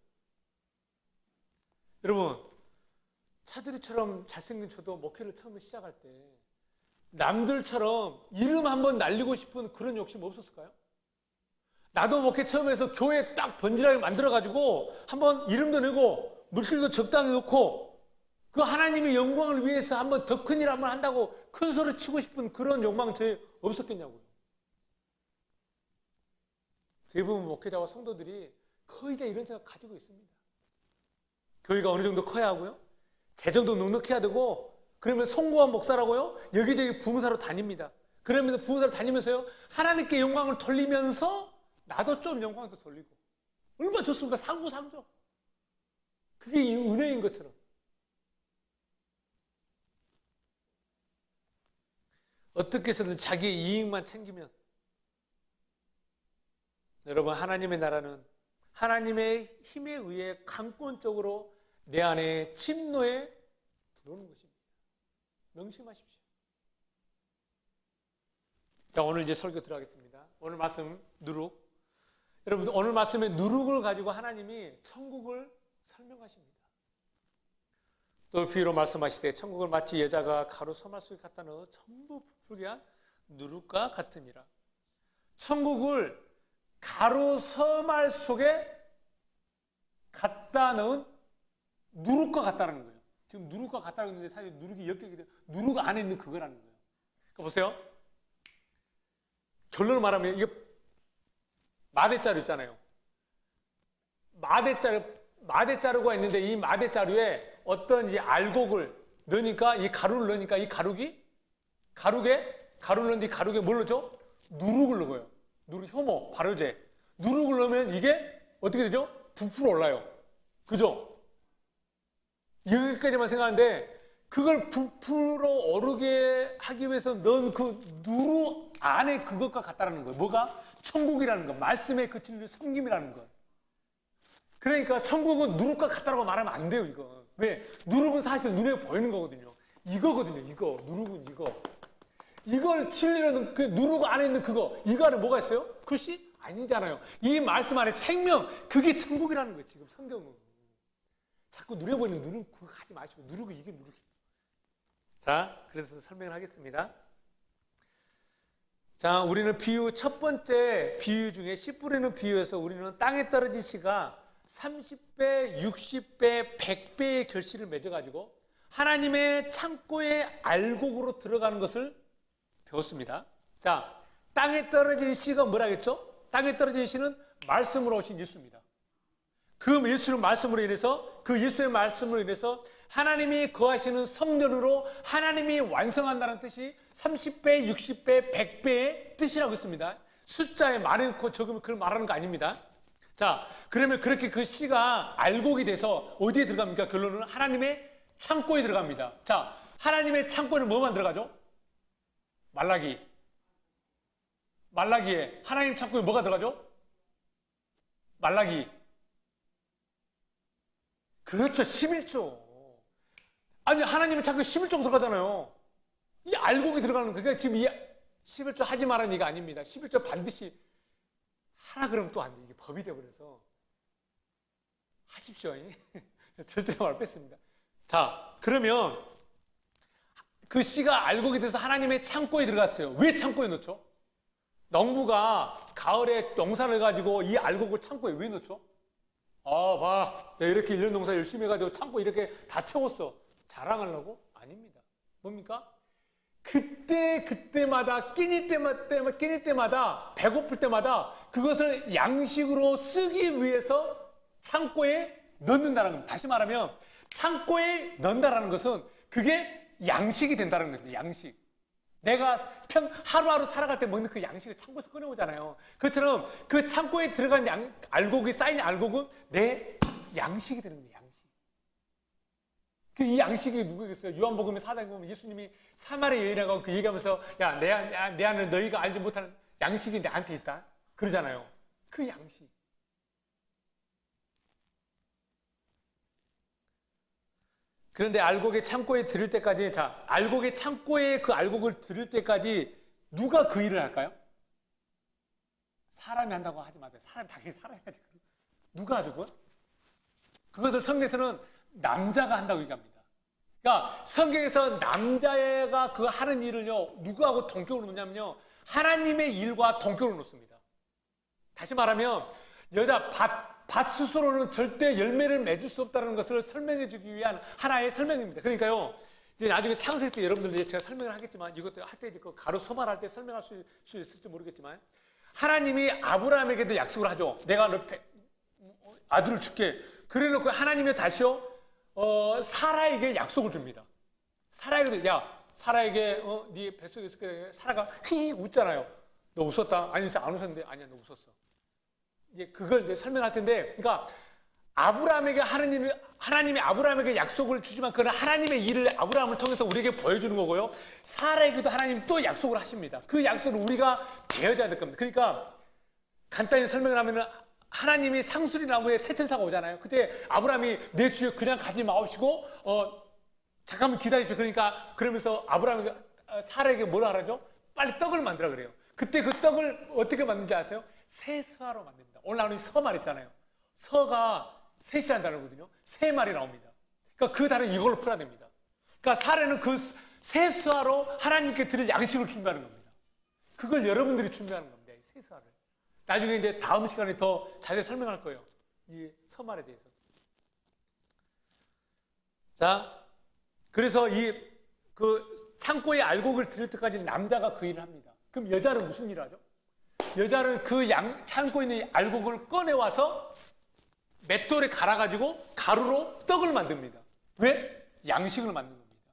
여러분, 차두리처럼 잘생긴 저도 목회를 처음에 시작할 때 남들처럼 이름 한번 날리고 싶은 그런 욕심 없었을까요? 나도 목회 처음 해서 교회 딱 번지락을 만들어가지고 한번 이름도 내고 물질도 적당히 놓고 그 하나님의 영광을 위해서 한번 더 큰 일 한번 한다고 큰 소리 치고 싶은 그런 욕망은 저에 없었겠냐고요. 대부분 목회자와 성도들이 거의 다 이런 생각 가지고 있습니다. 교회가 어느 정도 커야 하고요, 재정도 넉넉해야 되고, 그러면 송구한 목사라고요, 여기저기 부흥사로 다닙니다. 그러면서 부흥사로 다니면서요, 하나님께 영광을 돌리면서 나도 좀 영광도 돌리고. 얼마나 좋습니까? 상부상조. 그게 이 은혜인 것처럼. 어떻게 해서든 자기의 이익만 챙기면, 여러분, 하나님의 나라는 하나님의 힘에 의해 강권적으로 내 안에 침노에 들어오는 것입니다. 명심하십시오. 자, 오늘 이제 설교 들어가겠습니다. 오늘 말씀 누룩. 여러분들, 오늘 말씀의 누룩을 가지고 하나님이 천국을 설명하십니다. 또 비유로 말씀하시되 천국을 마치 여자가 가루 서말 속에 갖다 넣어 전부 부풀게 한 누룩과 같으니라. 천국을 가루 서말 속에 갖다 넣은 누룩과 같다는 거예요. 지금 누룩과 같다고 했는데 사실 누룩이 엮이게 돼요. 누룩 안에 있는 그거라는 거예요. 그러니까 보세요. 결론을 말하면 이게 마대자루 있잖아요. 마대자루가 있는데 이 마대자루에 어떤 이제 알곡을 넣으니까, 이 가루를 넣으니까 이 가루를 넣는데 가루에 뭘 넣죠? 누룩을 넣어요. 누룩, 효모, 발효제. 누룩을 넣으면 이게 어떻게 되죠? 부풀어 올라요. 그죠? 여기까지만 생각하는데 그걸 부풀어 오르게 하기 위해서 넣은 그 누룩 안에 그것과 같다라는 거예요. 뭐가? 천국이라는 거. 말씀의 그 진리를 섬김이라는 거. 그러니까 천국은 누룩과 같다라고 말하면 안 돼요, 이거. 왜? 누룩은 사실 눈에 보이는 거거든요. 이거거든요, 이거. 누룩은 이거. 이걸 진리라는 그 누룩 안에 있는 그거. 이거 안에 뭐가 있어요? 글씨? 아니잖아요. 이 말씀 안에 생명. 그게 천국이라는 거예요, 지금 성경은. 자꾸 누려보이는 누룩 그거 가지 마시고. 누룩이 이게 누룩이. 자, 그래서 설명을 하겠습니다. 자, 우리는 첫 번째 비유 중에 씨 뿌리는 비유에서 우리는 땅에 떨어진 씨가 30배, 60배, 100배의 결실을 맺어가지고 하나님의 창고에 알곡으로 들어가는 것을 배웠습니다. 자, 땅에 떨어진 씨가 뭐라겠죠? 땅에 떨어진 씨는 말씀으로 오신 예수입니다. 그 예수의 말씀으로 인해서, 그 예수의 말씀으로 인해서 하나님이 거하시는 성전으로 하나님이 완성한다는 뜻이 30배, 60배, 100배의 뜻이라고 했습니다. 숫자에 많고 적으면 그걸 말하는 거 아닙니다. 자, 그러면 그렇게 그 씨가 알곡이 돼서 어디에 들어갑니까? 결론은 하나님의 창고에 들어갑니다. 자, 하나님의 창고에는 뭐만 들어가죠? 말라기에 하나님 창고에 뭐가 들어가죠? 말라기. 그렇죠. 11조. 아니, 하나님의 창고에 11조가 들어가잖아요. 이 알곡이 들어가는 거예요. 그러니까 지금 이 11조 하지 말라는 얘기가 아닙니다. 11조 반드시 하라 그러면 또 안 돼. 이게 법이 되어버려서 하십시오. 절대로 말 뺐습니다. 자, 그러면 그 씨가 알곡이 돼서 하나님의 창고에 들어갔어요. 왜 창고에 넣죠? 농부가 가을에 농사를 가지고 이 알곡을 창고에 왜 넣죠? 봐. 내가 이렇게 1년 농사 열심히 해가지고 창고에 이렇게 다 채웠어. 자랑하려고? 아닙니다. 뭡니까? 그때마다 끼니 때마다 배고플 때마다 그것을 양식으로 쓰기 위해서 창고에 넣는다는 겁니다. 다시 말하면 창고에 넣는다는 것은 그게 양식이 된다는 겁니다. 양식. 내가 하루하루 살아갈 때 먹는 그 양식을 창고에서 꺼내오잖아요. 그처럼 그 창고에 들어간 알곡이 쌓인 알곡은 내 양식이 되는 겁니다. 양식. 이 양식이 누구겠어요? 요한복음의 4장에 보면 예수님이 사마리아 여인하고 그 얘기하면서 야, 내 안에 너희가 알지 못하는 양식이 나한테 있다. 그러잖아요. 그 양식. 그런데 알곡의 창고에 들을 때까지, 자, 알곡의 창고에 그 알곡을 들을 때까지 누가 그 일을 할까요? 사람이 한다고 하지 마세요. 사람이 당연히 살아야지. 누가 하죠, 그건? 그것을 성경에서는 남자가 한다고 얘기합니다. 그러니까 성경에서 남자가 그 하는 일을요, 누구하고 동격으로 놓냐면요, 하나님의 일과 동격으로 놓습니다. 다시 말하면 여자 밭 스스로는 절대 열매를 맺을 수 없다는 것을 설명해 주기 위한 하나의 설명입니다. 그러니까요, 이제 나중에 창세기 때 여러분들 제가 설명을 하겠지만, 이것도 할 때 그 가루 소말 할 때 설명할 수 있을지 모르겠지만, 하나님이 아브라함에게도 약속을 하죠. 내가 너 아들을 줄게. 그래 놓고 하나님이 다시요, 사라에게 약속을 줍니다. 사라에게, 야, 사라에게, 네 뱃속에 있을 때 사라가 휙 웃잖아요. 너 웃었다? 아니, 안 웃었는데, 아니야, 너 웃었어. 이제 그걸 이제 설명할 텐데, 그러니까 아브라함에게 하나님이 아브라함에게 약속을 주지만 그건 하나님의 일을 아브라함을 통해서 우리에게 보여주는 거고요. 사라에게도 하나님 또 약속을 하십니다. 그 약속을 우리가 되어져야 될 겁니다. 그러니까 간단히 설명을 하면은 하나님이 상수리 나무에 새 천사가 오잖아요. 그때 아브라함이 내 주여 그냥 가지 마옵시고 잠깐만 기다리십시오. 그러니까 그러면서 아브라함이 사라에게 뭘 하라죠? 빨리 떡을 만들라 그래요. 그때 그 떡을 어떻게 만드는지 아세요? 새 서화로 만듭니다. 오늘 나오는 서 말했잖아요. 서가 셋이라는 단어거든요. 세 말이 나옵니다. 그러니까 그 단어 이걸로 풀어야 됩니다. 그러니까 사례는 그 새 서화로 하나님께 드릴 양식을 준비하는 겁니다. 그걸 여러분들이 준비하는 겁니다. 이 새 서화를. 나중에 이제 다음 시간에 더 자세히 설명할 거예요. 이 서말에 대해서. 자, 그래서 그 창고에 알곡을 들을 때까지 남자가 그 일을 합니다. 그럼 여자는 무슨 일을 하죠? 여자는 그 창고에 있는 알곡을 꺼내와서 맷돌에 갈아가지고 가루로 떡을 만듭니다. 왜? 양식을 만든 겁니다.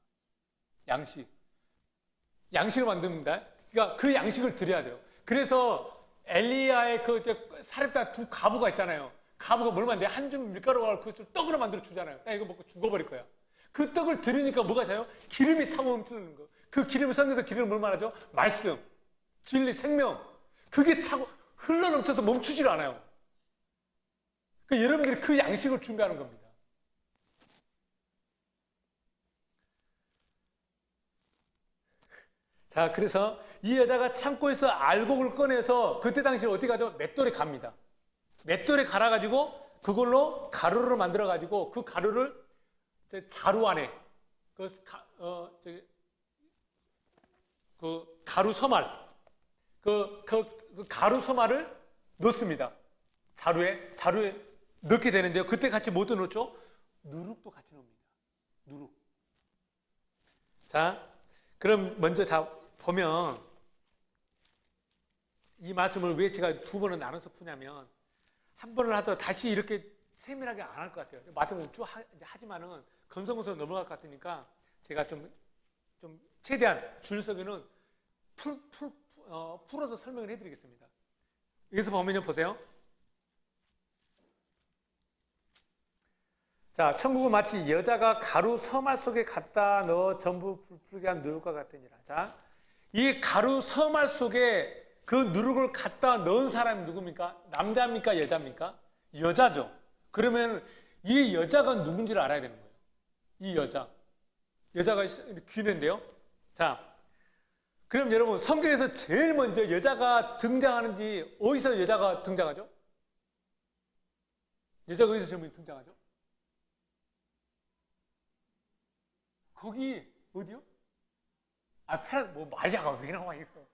양식을 만듭니다. 그러니까 그 양식을 드려야 돼요. 그래서 엘리야의 그 사렙다 두 가부가 있잖아요. 가부가 뭘 만들어요? 한 줌 밀가루가 그것을 떡으로 만들어 주잖아요. 나 이거 먹고 죽어버릴 거야. 그 떡을 드리니까 뭐가 차요? 기름이 타고 넘치는 거. 그 기름을 성경에서 기름을 뭘 말하죠? 말씀, 진리, 생명. 그게 차고 흘러 넘쳐서 멈추질 않아요. 그러니까 여러분들이 그 양식을 준비하는 겁니다. 자, 그래서 이 여자가 창고에서 알곡을 꺼내서 그때 당시에 어디 가죠? 맷돌에 갑니다. 맷돌에 갈아가지고 그걸로 가루를 만들어가지고 그 가루를 자루 안에 그 가루 서말 그 가루 서말을 넣습니다. 자루에 넣게 되는데요. 그때 같이 뭐도 넣죠? 누룩도 같이 넣습니다. 누룩. 자, 그럼 먼저 보면 이 말씀을 왜 제가 두 번을 나눠서 푸냐면 한 번을 하더라도 다시 이렇게 세밀하게 안 할 것 같아요. 마태복음 쭉 하지만은 건성건성 넘어갈 것 같으니까 제가 좀 최대한 줄서기는 풀어서 설명을 해드리겠습니다. 여기서 보면요, 보세요. 자, 천국은 마치 여자가 가루 서말 속에 갖다 넣어 전부 불풀게 한 누룩과 같으니라. 자, 이 가루 서말 속에 그 누룩을 갖다 넣은 사람이 누굽니까? 남자입니까? 여자입니까? 여자죠. 그러면 이 여자가 누군지를 알아야 되는 거예요. 이 여자가 귀인인데요. 자, 그럼 여러분 성경에서 제일 먼저 여자가 등장하는지 어디서 여자가 등장하죠? 여자가 어디서 제일 먼저 등장하죠? 거기 어디요? 뭐 말이야가 왜 나와 있어?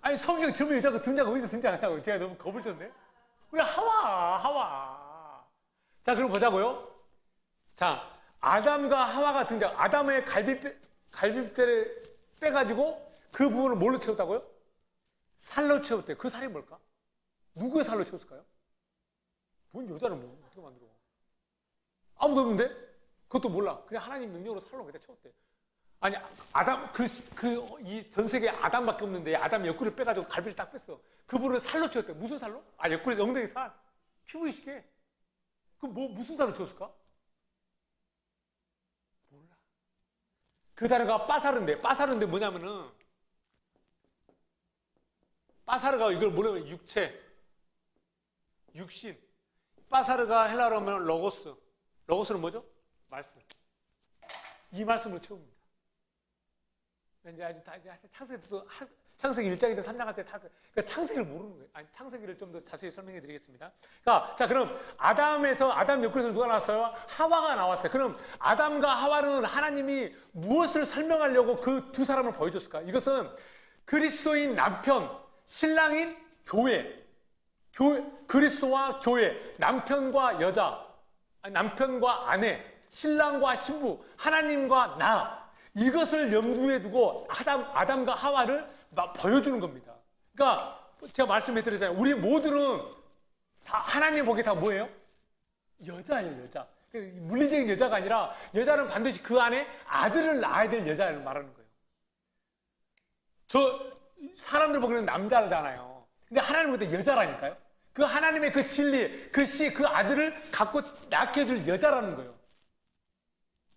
아니 성경 젊은 여자가 등장 어디서 등장하냐고. 제가 너무 겁을 줬네. 우리 하와. 자, 그럼 보자고요. 자, 아담과 하와가 등장. 아담의 갈비뼈를 빼가지고 그 부분을 뭘로 채웠다고요? 살로 채웠대. 그 살이 뭘까? 누구의 살로 채웠을까요? 뭔 여자를 뭐 어떻게 만들어? 아무도 없는데? 그것도 몰라. 그냥 하나님 능력으로 살로 그냥 채웠대. 아니, 아담, 이 전 세계에 아담밖에 없는데 아담 옆구리를 빼가지고 갈비를 딱 뺐어. 그분을 살로 채웠대. 무슨 살로? 옆구리, 엉덩이 살. 피부 이식해. 무슨 살로 채웠을까? 몰라. 그 단어가 빠사르인데, 뭐냐면은, 빠사르가 이걸 뭐냐면 육신. 빠사르가 헬라어로 하면 로고스. 로고스는 뭐죠? 말씀. 이 말씀으로 채웁니다. 이제 창세기 1장에서 3장 할 때 그러니까 창세기를 모르는 거예요. 아니, 창세기를 좀 더 자세히 설명해 드리겠습니다. 그러니까, 자, 그럼 아담 옆구리에서 누가 나왔어요? 하와가 나왔어요. 그럼 아담과 하와는 하나님이 무엇을 설명하려고 그 두 사람을 보여줬을까? 이것은 그리스도인 남편, 신랑인 교회, 그리스도와 교회, 남편과 여자, 남편과 아내, 신랑과 신부, 하나님과 나, 이것을 염두에 두고 아담과 하와를 보여주는 겁니다. 그러니까 제가 말씀해 드렸잖아요. 우리 모두는 다 하나님 보기에 다 뭐예요? 여자예요, 여자. 물리적인 여자가 아니라 여자는 반드시 그 안에 아들을 낳아야 될 여자를 말하는 거예요. 사람들 보기에는 남자잖아요. 근데 하나님 보기에 여자라니까요. 그 하나님의 그 진리, 그 아들을 갖고 낳게 해줄 여자라는 거예요.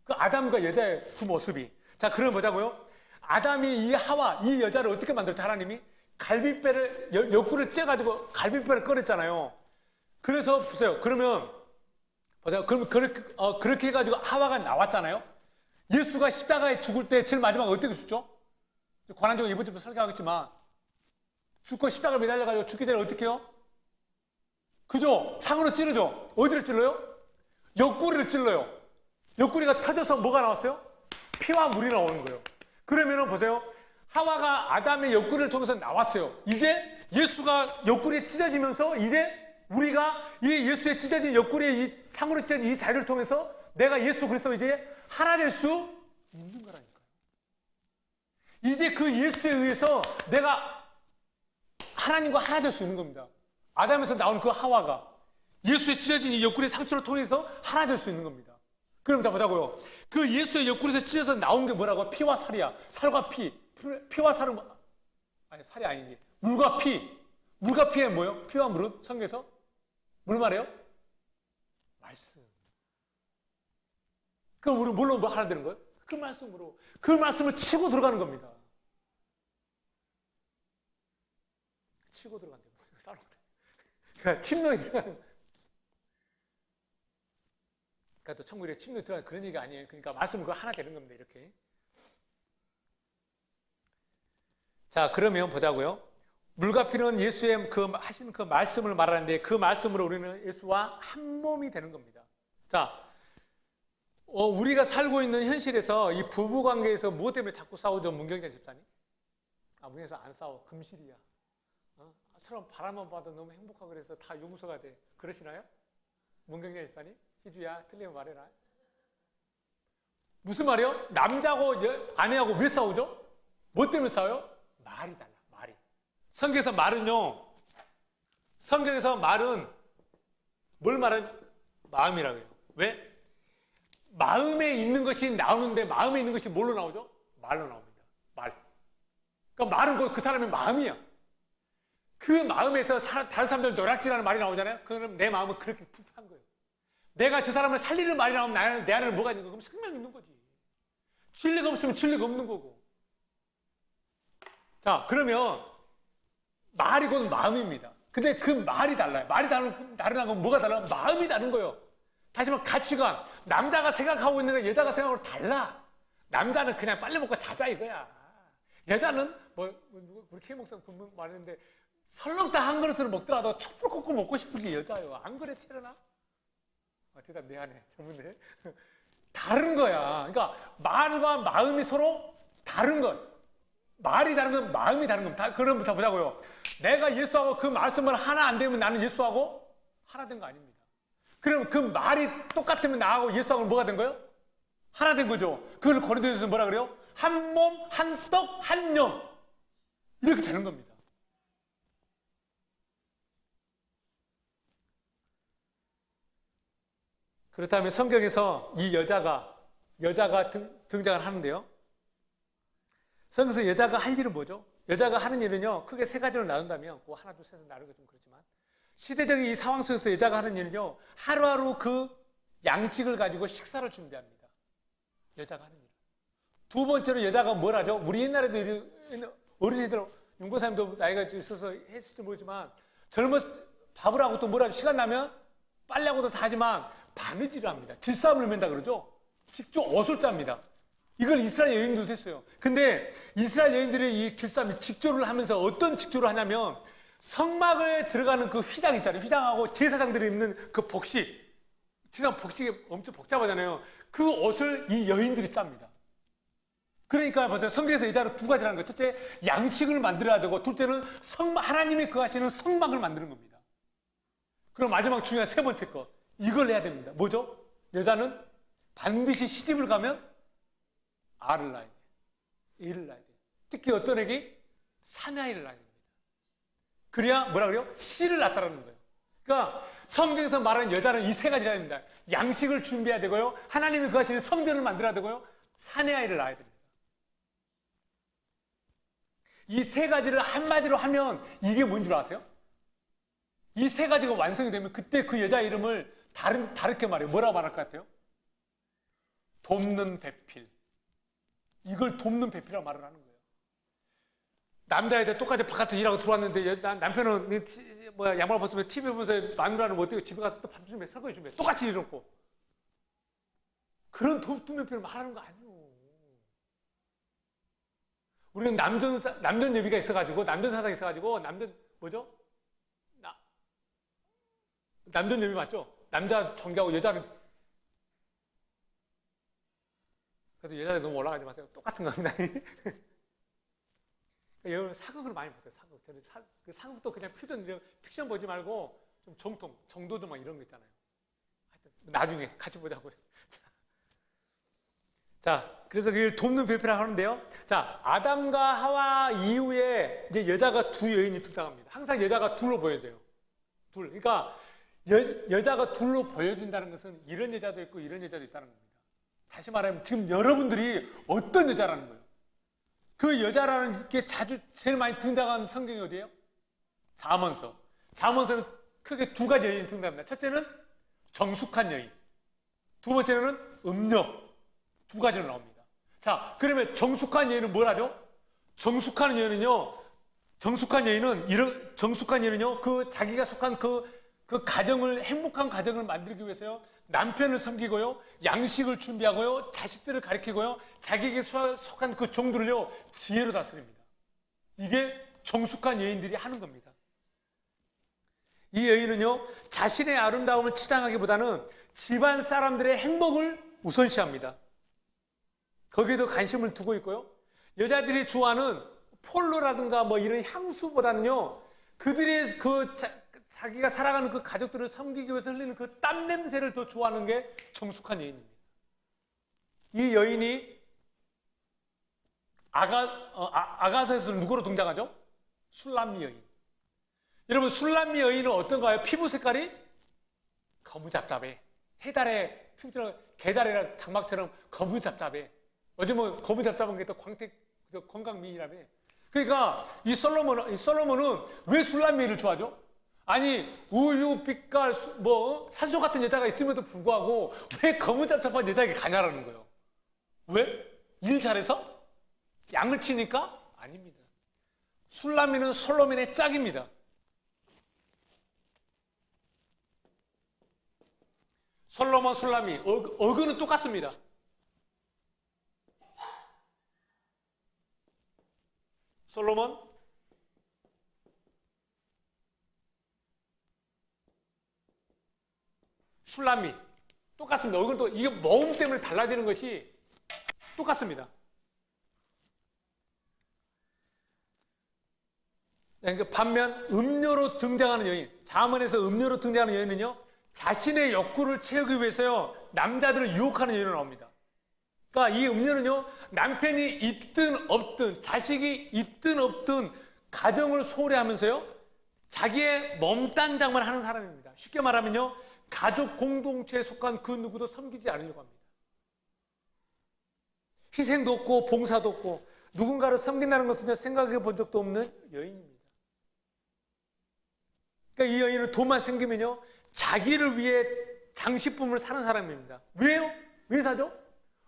그 아담과 여자의 그 모습이. 자, 그럼 보자고요. 아담이 이 하와, 이 여자를 어떻게 만들었죠? 하나님이 갈비뼈를, 옆구리를 째가지고 갈비뼈를 꺼냈잖아요. 그래서 보세요. 그러면, 보세요. 그럼 그렇게 해가지고 하와가 나왔잖아요. 예수가 십자가에 죽을 때 제일 마지막에 어떻게 죽죠? 관한적으로 이번 주부터 설교하겠지만, 죽고 십자가에 매달려가지고 죽기 전에 어떻게 해요? 그죠? 창으로 찌르죠? 어디를 찔러요? 옆구리를 찔러요. 옆구리가 터져서 뭐가 나왔어요? 피와 물이 나오는 거예요. 그러면은 보세요. 하와가 아담의 옆구리를 통해서 나왔어요. 이제 예수가 옆구리에 찢어지면서 이제 우리가 이 예수의 찢어진 옆구리에 이 창으로 찢어진 이 자리를 통해서 내가 예수 그리스도 이제 하나 될 수 있는 거라니까요. 이제 그 예수에 의해서 내가 하나님과 하나 될 수 있는 겁니다. 아담에서 나온 그 하와가 예수의 찢어진 이 옆구리 상처를 통해서 하나 될 수 있는 겁니다. 그럼 자 보자고요. 그 예수의 옆구리에서 찢어서 나온 게 뭐라고? 피와 살이야. 살과 피. 피와 살은 아니 살이 아니지. 물과 피. 물과 피에 뭐예요? 피와 물은 성경에서 뭘 말해요? 말씀. 그럼 우리 뭘로 하나 되는 거예요? 그 말씀으로. 그 말씀을 치고 들어가는 겁니다. 치고 들어간대요. 그러니까 침노에 들어가는. 그러니까 또 천국에 침노에 들어가는 그런 얘기가 아니에요. 그러니까 말씀은 그거 하나 되는 겁니다. 이렇게. 자, 그러면 보자고요. 물과 피는 예수의 하신 그 말씀을 말하는데 그 말씀으로 우리는 예수와 한 몸이 되는 겁니다. 자, 우리가 살고 있는 현실에서 이 부부 관계에서 무엇 때문에 자꾸 싸우죠? 문경장 집사님? 문경에서 안 싸워. 금실이야. 서로 바람만 봐도 너무 행복하고 그래서 다 용서가 돼. 그러시나요? 문경장 집사님? 희주야, 틀리면 말해라. 무슨 말이요? 남자하고 아내하고 왜 싸우죠? 뭐 때문에 싸워요? 말이 달라, 말이. 성경에서 말은 뭘 말하는? 마음이라고 해요. 왜? 마음에 있는 것이 나오는데 마음에 있는 것이 뭘로 나오죠? 말로 나옵니다. 말. 그러니까 말은 그 사람의 마음이야. 그 마음에서 다른 사람들 노략질하는 말이 나오잖아요. 그럼 내 마음은 그렇게 불편한 거예요. 내가 저 사람을 살리는 말이 나오면 내 안에는 뭐가 있는 거야? 그럼 생명이 있는 거지. 진리가 없으면 진리가 없는 거고. 자, 그러면 말이 곧 마음입니다. 근데 그 말이 달라요. 말이 다른 건 뭐가 달라요? 마음이 다른 거예요. 다시 말해 가치관. 남자가 생각하고 있는 거 여자가 생각하고 달라. 남자는 그냥 빨리 먹고 자자 이거야. 여자는 우리 K 목사 말했는데 설렁탕 한 그릇을 먹더라도 촛불 꽂고 먹고 싶은 게 여자예요. 안 그래, 채련아? 대답 미안해. 전문대. 다른 거야. 그러니까 말과 마음이 서로 다른 것. 말이 다른 건 마음이 다른 겁니다. 그럼 보자고요. 내가 예수하고 그 말씀을 하나 안 되면 나는 예수하고 하나 된 거 아닙니다. 그럼 그 말이 똑같으면 나하고 예수하고 뭐가 된 거예요? 하나 된 거죠. 그걸 고린도전서 뭐라 그래요? 한 몸, 한 떡, 한 영. 이렇게 되는 겁니다. 그렇다면 성경에서 이 여자가 등장을 하는데요. 성경에서 여자가 할 일은 뭐죠? 여자가 하는 일은요, 크게 세 가지로 나눈다면, 그 하나, 둘, 셋을 나누기가 좀 그렇지만, 시대적인 이 상황 속에서 여자가 하는 일은요, 하루하루 그 양식을 가지고 식사를 준비합니다. 여자가 하는 일. 두 번째로 여자가 뭘 하죠? 우리 옛날에도 어린애들, 윤고사님도 나이가 있어서 했을지 모르지만, 밥을 하고 또 뭘 하죠? 시간 나면 빨래하고도 다 하지만, 바느질을 합니다. 길쌈을 맨다 그러죠? 직접 옷을 짭니다. 이걸 이스라엘 여인들도 했어요. 근데 이스라엘 여인들이 이 길쌈 직조를 하면서 어떤 직조를 하냐면 성막에 들어가는 그 휘장 있잖아요. 휘장하고 제사장들이 입는 그 복식. 제사장 복식이 엄청 복잡하잖아요. 그 옷을 이 여인들이 짭니다. 그러니까 보세요. 성경에서 여자는 두 가지라는 거예요. 첫째, 양식을 만들어야 되고 둘째는 하나님이 거하시는 성막을 만드는 겁니다. 그럼 마지막 중요한 세 번째 거. 이걸 해야 됩니다. 뭐죠? 여자는 반드시 시집을 가면 알을 낳아야 돼. 애를 낳아야 돼. 특히 어떤 애기? 사내아이를 낳아야 됩니다. 그래야 뭐라 그래요? 씨를 낳았다는 거예요. 그러니까 성경에서 말하는 여자는 이 세 가지라 합니다. 양식을 준비해야 되고요. 하나님이 거하시는 성전을 만들어야 되고요. 사내아이를 낳아야 됩니다. 이 세 가지를 한마디로 하면 이게 뭔 줄 아세요? 이 세 가지가 완성이 되면 그때 그 여자 이름을 다르게 말해요. 뭐라고 말할 것 같아요? 돕는 배필. 이걸 돕는 배필이라고 말을 하는 거예요. 남자 여자 똑같이 바깥에 일하고 들어왔는데 남편은 양말 벗으면 TV 보면서 마누라는 뭐 어때요? 집에 가서 또 밥 준비해, 설거지 준비해. 똑같이 일어놓고. 그런 돕는 배필을 말하는 거 아니에요. 우리는 남전 여비가 있어가지고 남전 사상이 있어가지고 뭐죠? 남전 여비 맞죠? 남자 정교하고 여자는 그래서 여자들 너무 올라가지 마세요. 똑같은 겁니다. 여러분 사극을 많이 보세요. 사극. 저는 사극도 그냥 픽션 보지 말고 좀 정도도 막 이런 거 있잖아요. 하여튼 나중에 같이 보자고. 자, 그래서 그걸 돕는 배필이라고 하는데요. 자, 아담과 하와 이후에 이제 여자가 두 여인이 등장합니다. 항상 여자가 둘로 보여져요. 둘. 그러니까 여자가 둘로 보여진다는 것은 이런 여자도 있고 이런 여자도 있다는 겁니다. 다시 말하면 지금 여러분들이 어떤 여자라는 거예요. 그 여자라는 게 제일 많이 등장하는 성경이 어디예요? 잠언서. 잠언서는 크게 두 가지 여인이 등장합니다. 첫째는 정숙한 여인. 두 번째는 음녀. 두 가지로 나옵니다. 자, 그러면 정숙한 여인은 뭘 하죠? 정숙한 여인은요, 그 자기가 속한 그 행복한 가정을 만들기 위해서요, 남편을 섬기고요, 양식을 준비하고요, 자식들을 가리키고요, 자기에게 속한 그 종들을요, 지혜로 다스립니다. 이게 정숙한 여인들이 하는 겁니다. 이 여인은요, 자신의 아름다움을 치장하기보다는 집안 사람들의 행복을 우선시합니다. 거기에도 관심을 두고 있고요. 여자들이 좋아하는 폴로라든가 뭐 이런 향수보다는요, 그들의 자기가 살아가는 그 가족들을 섬기기 위해서 흘리는 그 땀 냄새를 더 좋아하는 게 정숙한 여인입니다. 이 여인이 아가서에서 누구로 등장하죠? 술람미 여인. 여러분, 술람미 여인은 어떤가요? 피부 색깔이 거무잡잡해. 해달의 피부처럼 개다리랑 장막처럼 거무잡잡해. 요즘은 거무잡잡한 게 또 건강미인이라며. 그러니까 이 솔로몬은 왜 술람미를 좋아하죠? 아니, 우유, 빛깔, 산소 같은 여자가 있음에도 불구하고 왜 거무잡잡한 여자에게 가냐라는 거예요. 왜? 일 잘해서? 양을 치니까? 아닙니다. 술람미는 솔로몬의 짝입니다. 솔로몬, 술람미, 어근은 똑같습니다. 솔로몬, 술람미. 똑같습니다. 얼굴도 이게 모음 때문에 달라지는 것이 똑같습니다. 그러니까 반면 음료로 등장하는 여인, 잠언에서 음료로 등장하는 여인은요, 자신의 욕구를 채우기 위해서요, 남자들을 유혹하는 여인으로 나옵니다. 그러니까 이 음료는요, 남편이 있든 없든, 자식이 있든 없든, 가정을 소홀히 하면서요, 자기의 몸단장만 하는 사람입니다. 쉽게 말하면요, 가족 공동체에 속한 그 누구도 섬기지 않으려고 합니다. 희생도 없고, 봉사도 없고, 누군가를 섬긴다는 것은 생각해 본 적도 없는 여인입니다. 그러니까 이 여인은 돈만 생기면요, 자기를 위해 장식품을 사는 사람입니다. 왜요? 왜 사죠?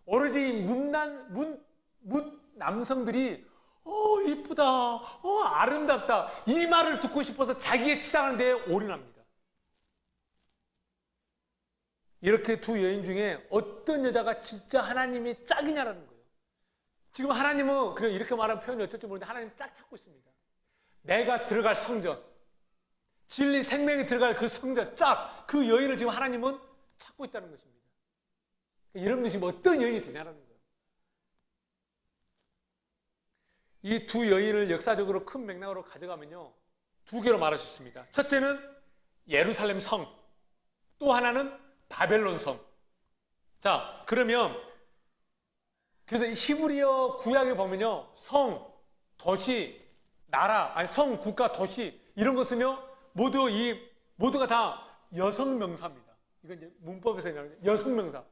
오로지 문 남성들이 이쁘다, 아름답다 이 말을 듣고 싶어서 자기의 치장하는 데에 올인합니다. 이렇게 두 여인 중에 어떤 여자가 진짜 하나님이 짝이냐라는 거예요. 지금 하나님은 그냥 이렇게 말하는 표현이 어쩔지 모르는데 하나님 짝 찾고 있습니다. 내가 들어갈 성전, 진리 생명이 들어갈 그 성전, 짝, 그 여인을 지금 하나님은 찾고 있다는 것입니다. 여러분들 지금 어떤 여인이 되냐라는 거예요. 이 두 여인을 역사적으로 큰 맥락으로 가져가면요, 두 개로 말할 수 있습니다. 첫째는 예루살렘 성, 또 하나는 바벨론 성. 자, 그러면 그래서 히브리어 구약에 보면요, 성, 도시, 나라, 아니 성, 국가, 도시 이런 것은요 모두가 다 여성 명사입니다. 이건 이제 문법에서 얘기하는 여성 명사.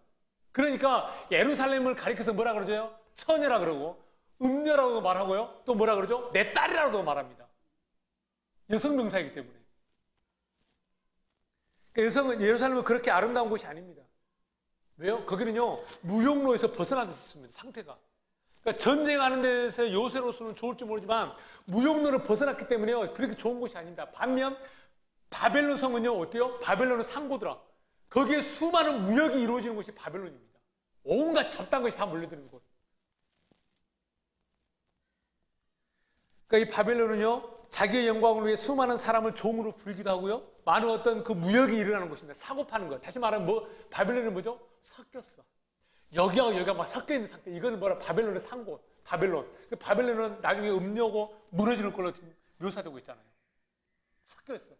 그러니까 예루살렘을 가리켜서 뭐라 그러죠? 처녀라 그러고 음녀라고 말하고요. 또 뭐라 그러죠? 내 딸이라고도 말합니다. 여성 명사이기 때문에. 그러니까 여성은 예루살렘은 그렇게 아름다운 곳이 아닙니다. 왜요? 거기는요 무용로에서 벗어나졌습니다. 상태가. 그러니까 전쟁하는 데서 요새로서는 좋을지 모르지만 무용로를 벗어났기 때문에요 그렇게 좋은 곳이 아닙니다. 반면 바벨론 성은요 어때요? 바벨론은 상고더라. 거기에 수많은 무역이 이루어지는 곳이 바벨론입니다. 온갖 잡다한 것이 다 몰려드는 곳. 그러니까 이 바벨론은요 자기의 영광을 위해 수많은 사람을 종으로 부리기도 하고요 많은 어떤 그 무역이 일어나는 곳입니다. 사고 파는 거. 다시 말하면 바벨론은 뭐죠? 섞였어. 여기하고 여기가 막 섞여 있는 상태. 이거는 뭐라? 바벨론의 상고. 바벨론. 바벨론은 나중에 음녀고 무너지는 걸로 지금 묘사되고 있잖아요. 섞여 있어.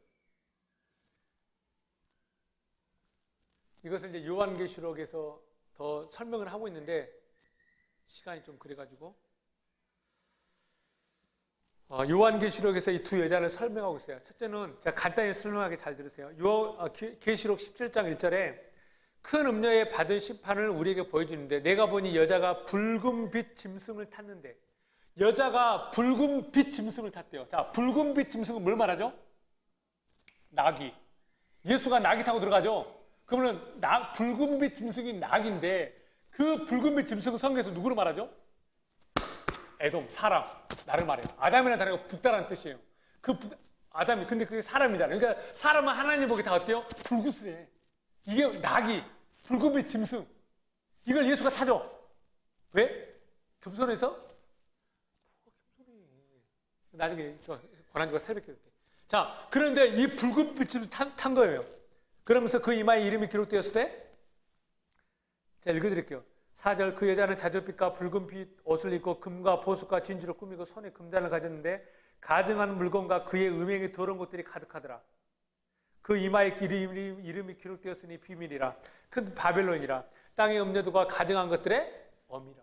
이것을 이제 요한계시록에서 더 설명을 하고 있는데 시간이 좀 그래가지고 요한계시록에서 이 두 여자를 설명하고 있어요. 첫째는 제가 간단히 설명하게 잘 들으세요. 계시록 17장 1절에 큰 음녀에 받은 심판을 우리에게 보여주는데 내가 보니 여자가 붉은 빛 짐승을 탔는데 여자가 붉은 빛 짐승을 탔대요. 자, 붉은 빛 짐승은 뭘 말하죠? 낙이. 예수가 낙이 타고 들어가죠? 그러면 붉은 빛 짐승이 낙인데 그 붉은 빛 짐승은 성경에서 누구를 말하죠? 에돔, 사람, 나를 말해요. 아담이라는 단어가 북다라는 뜻이에요. 아담이, 근데 그게 사람이잖아요. 그러니까 사람은 하나님 보기 다 어때요? 불구스해. 이게 낙이, 붉은 빛 짐승. 이걸 예수가 타죠. 왜? 겸손해서? 겸손해. 나중에 권한주가 새벽에 이렇게. 자, 그런데 이 붉은 빛 짐승 탄 거예요. 그러면서 그 이마에 이름이 기록되었을 때, 제가 읽어드릴게요. 4절 그 여자는 자줏빛과 붉은빛 옷을 입고 금과 보석과 진주로 꾸미고 손에 금잔을 가졌는데 가증한 물건과 그의 음행이 더러운 것들이 가득하더라. 그 이마에 이름이 기록되었으니 비밀이라. 큰 바벨론이라. 땅의 음녀들과 가증한 것들의 어미라.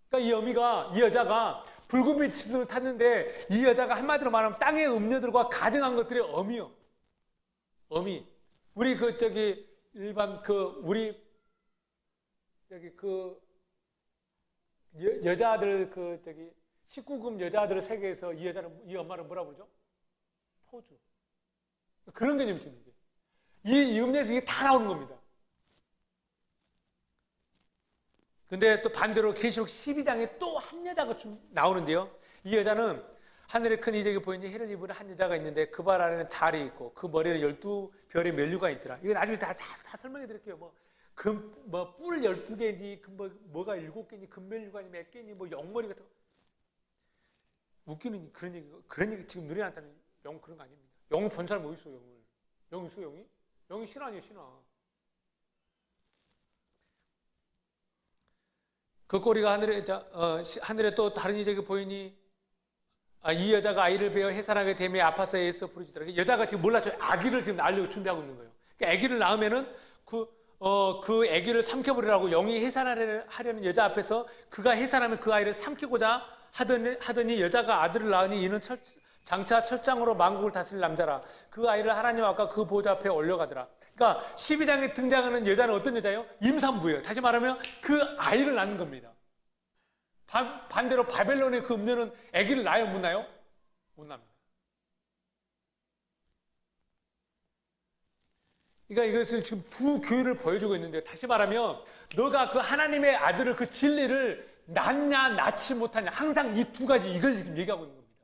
그러니까 이 어미가, 이 여자가 붉은빛 짐승을 탔는데 이 여자가 한마디로 말하면 땅의 음녀들과 가증한 것들의 어미요. 어미. 우리 일반 우리 여자들 19금 여자들 세계에서 이 엄마를 뭐라 그러죠? 포주. 그런 개념이 있는 게. 이 음료에서 이게 다 나오는 겁니다. 근데 또 반대로 계시록 12장에 또 한 여자가 좀 나오는데요. 이 여자는 하늘에 큰 이적이 보이니 해를 입은 한 여자가 있는데 그 발 아래는 달이 있고 그 머리에 12별의 면류가 있더라. 이거 나중에 다 설명해 드릴게요. 뿔 12개니, 뭐가 7개니, 금면류관이 몇 개니, 영머리 같은 거. 웃기는 그런 얘기 지금 눈에 나타나는 영 그런 거 아닙니다. 영이 본 사람 어디 있어, 영을? 영이 있어, 영이? 영이 신화 아니에요, 신화. 그 꼬리가 하늘에 또 다른 이적이 보이니 이 여자가 아이를 베어 해산하게 되며 아파서 애써 부르짖더라. 여자가 지금 몰랐죠. 아기를 지금 낳으려고 준비하고 있는 거예요. 그러니까 아기를 낳으면은 그 아기를 삼켜버리라고 영이 해산하려는 여자 앞에서 그가 해산하면 그 아이를 삼키고자 하더니 여자가 아들을 낳으니 이는 장차 철장으로 만국을 다스릴 남자라. 그 아이를 하나님 앞과 그 보좌 앞에 올려가더라. 그러니까 12장에 등장하는 여자는 어떤 여자예요? 임산부예요. 다시 말하면 그 아이를 낳는 겁니다. 반대로 바벨론의 그 음녀는 아기를 낳아요? 못 낳아요? 못 납니다. 그러니까 이것을 지금 두 교회를 보여주고 있는데, 다시 말하면 너가 그 하나님의 아들을, 그 진리를 낳냐 낳지 못하냐, 항상 이 두 가지, 이걸 지금 얘기하고 있는 겁니다.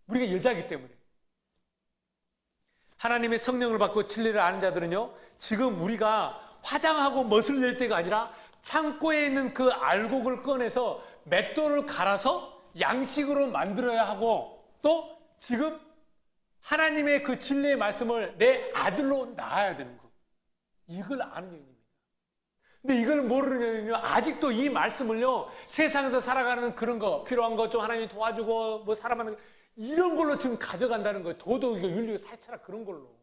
우리가 여자이기 때문에. 하나님의 성령을 받고 진리를 아는 자들은요, 지금 우리가 화장하고 멋을 낼 때가 아니라 창고에 있는 그 알곡을 꺼내서 맷돌을 갈아서 양식으로 만들어야 하고, 또 지금 하나님의 그 진리의 말씀을 내 아들로 낳아야 되는 거, 이걸 아는 얘기입니다. 근데 이걸 모르면요, 아직도 이 말씀을요, 세상에서 살아가는 그런 거, 필요한 것 좀 하나님이 도와주고 뭐 살아가는 거, 이런 걸로 지금 가져간다는 거예요. 도덕, 윤리, 사회철학, 그런 걸로.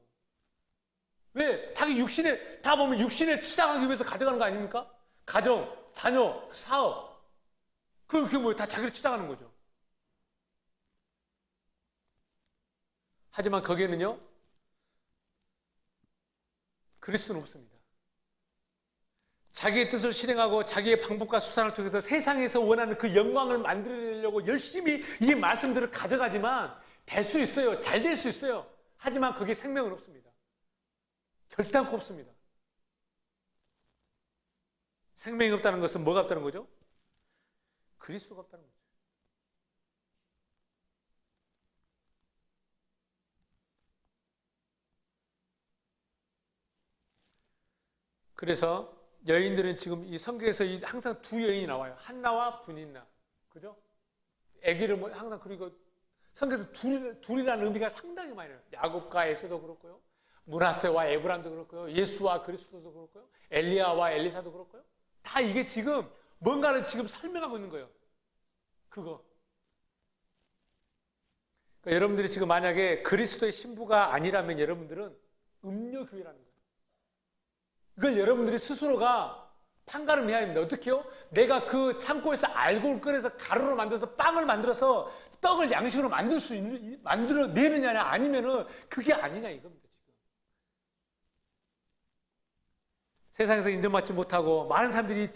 왜? 자기 육신에, 다 보면 육신에 치장하기 위해서 가져가는 거 아닙니까? 가정, 자녀, 사업. 그게 뭐예요? 다 자기를 치장하는 거죠. 하지만 거기에는요, 그리스도는 없습니다. 자기의 뜻을 실행하고 자기의 방법과 수단을 통해서 세상에서 원하는 그 영광을 만들려고 열심히 이 말씀들을 가져가지만 될 수 있어요. 잘 될 수 있어요. 하지만 거기에 생명은 없습니다. 결단코 없습니다. 생명이 없다는 것은 뭐가 없다는 거죠? 그리스도가 없다는 거죠. 그래서 여인들은 지금 이 성경에서 항상 두 여인이 나와요. 한나와 분인나. 그죠? 아기를 항상, 그리고 성경에서 둘이라는 의미가 상당히 많이 나요. 야곱과 에서도 그렇고요. 므낫세와 에브람도 그렇고요. 예수와 그리스도도 그렇고요. 엘리야와 엘리사도 그렇고요. 다 이게 지금 뭔가를 지금 설명하고 있는 거예요. 그거. 그러니까 여러분들이 지금 만약에 그리스도의 신부가 아니라면 여러분들은 음료교회라는 거예요. 이걸 여러분들이 스스로가 판가름 해야 합니다. 어떻게 해요? 내가 그 창고에서 알곡을 꺼내서 가루로 만들어서 빵을 만들어서 떡을 양식으로 만들어내느냐, 아니면은 그게 아니냐, 이겁니다, 지금. 세상에서 인정받지 못하고 많은 사람들이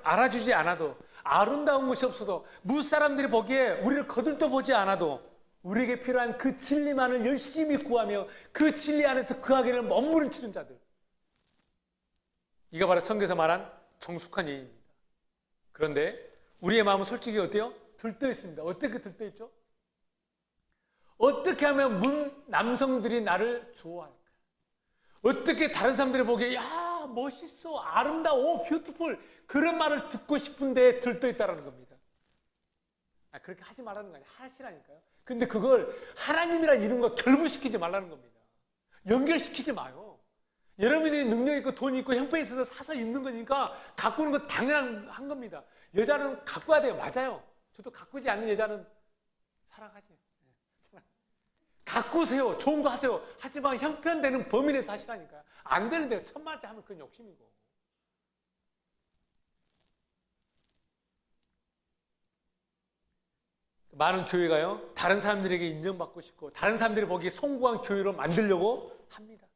알아주지 않아도, 아름다운 것이 없어도, 무사람들이 보기에 우리를 거들떠보지 않아도 우리에게 필요한 그 진리만을 열심히 구하며 그 진리 안에서 그 하기를 몸부림치는 자들, 이가 바로 성경에서 말한 정숙한 여인입니다. 그런데 우리의 마음은 솔직히 어때요? 들떠 있습니다. 어떻게 들떠 있죠? 어떻게 하면 남성들이 나를 좋아할까? 어떻게 다른 사람들이 보기에 야, 멋있어, 아름다워, 뷰티풀, 그런 말을 듣고 싶은데 들떠 있다는 겁니다. 그렇게 하지 말라는 거 아니에요. 하시라니까요. 근데 그걸 하나님이라는 이름과 결부시키지 말라는 겁니다. 연결시키지 마요. 여러분들이 능력 있고 돈 있고 형편이 있어서 사서 입는 거니까 갖고 오는 건 당연한 겁니다. 여자는 갖고 와야 돼요. 맞아요. 저도 가꾸지 않는 여자는 사랑하지. 가꾸세요. 좋은 거 하세요. 하지만 형편되는 범위 내에서 하시라니까요. 안 되는데 천만째 하면 그건 욕심이고. 많은 교회가요, 다른 사람들에게 인정받고 싶고 다른 사람들이 보기에 송구한 교회로 만들려고 합니다.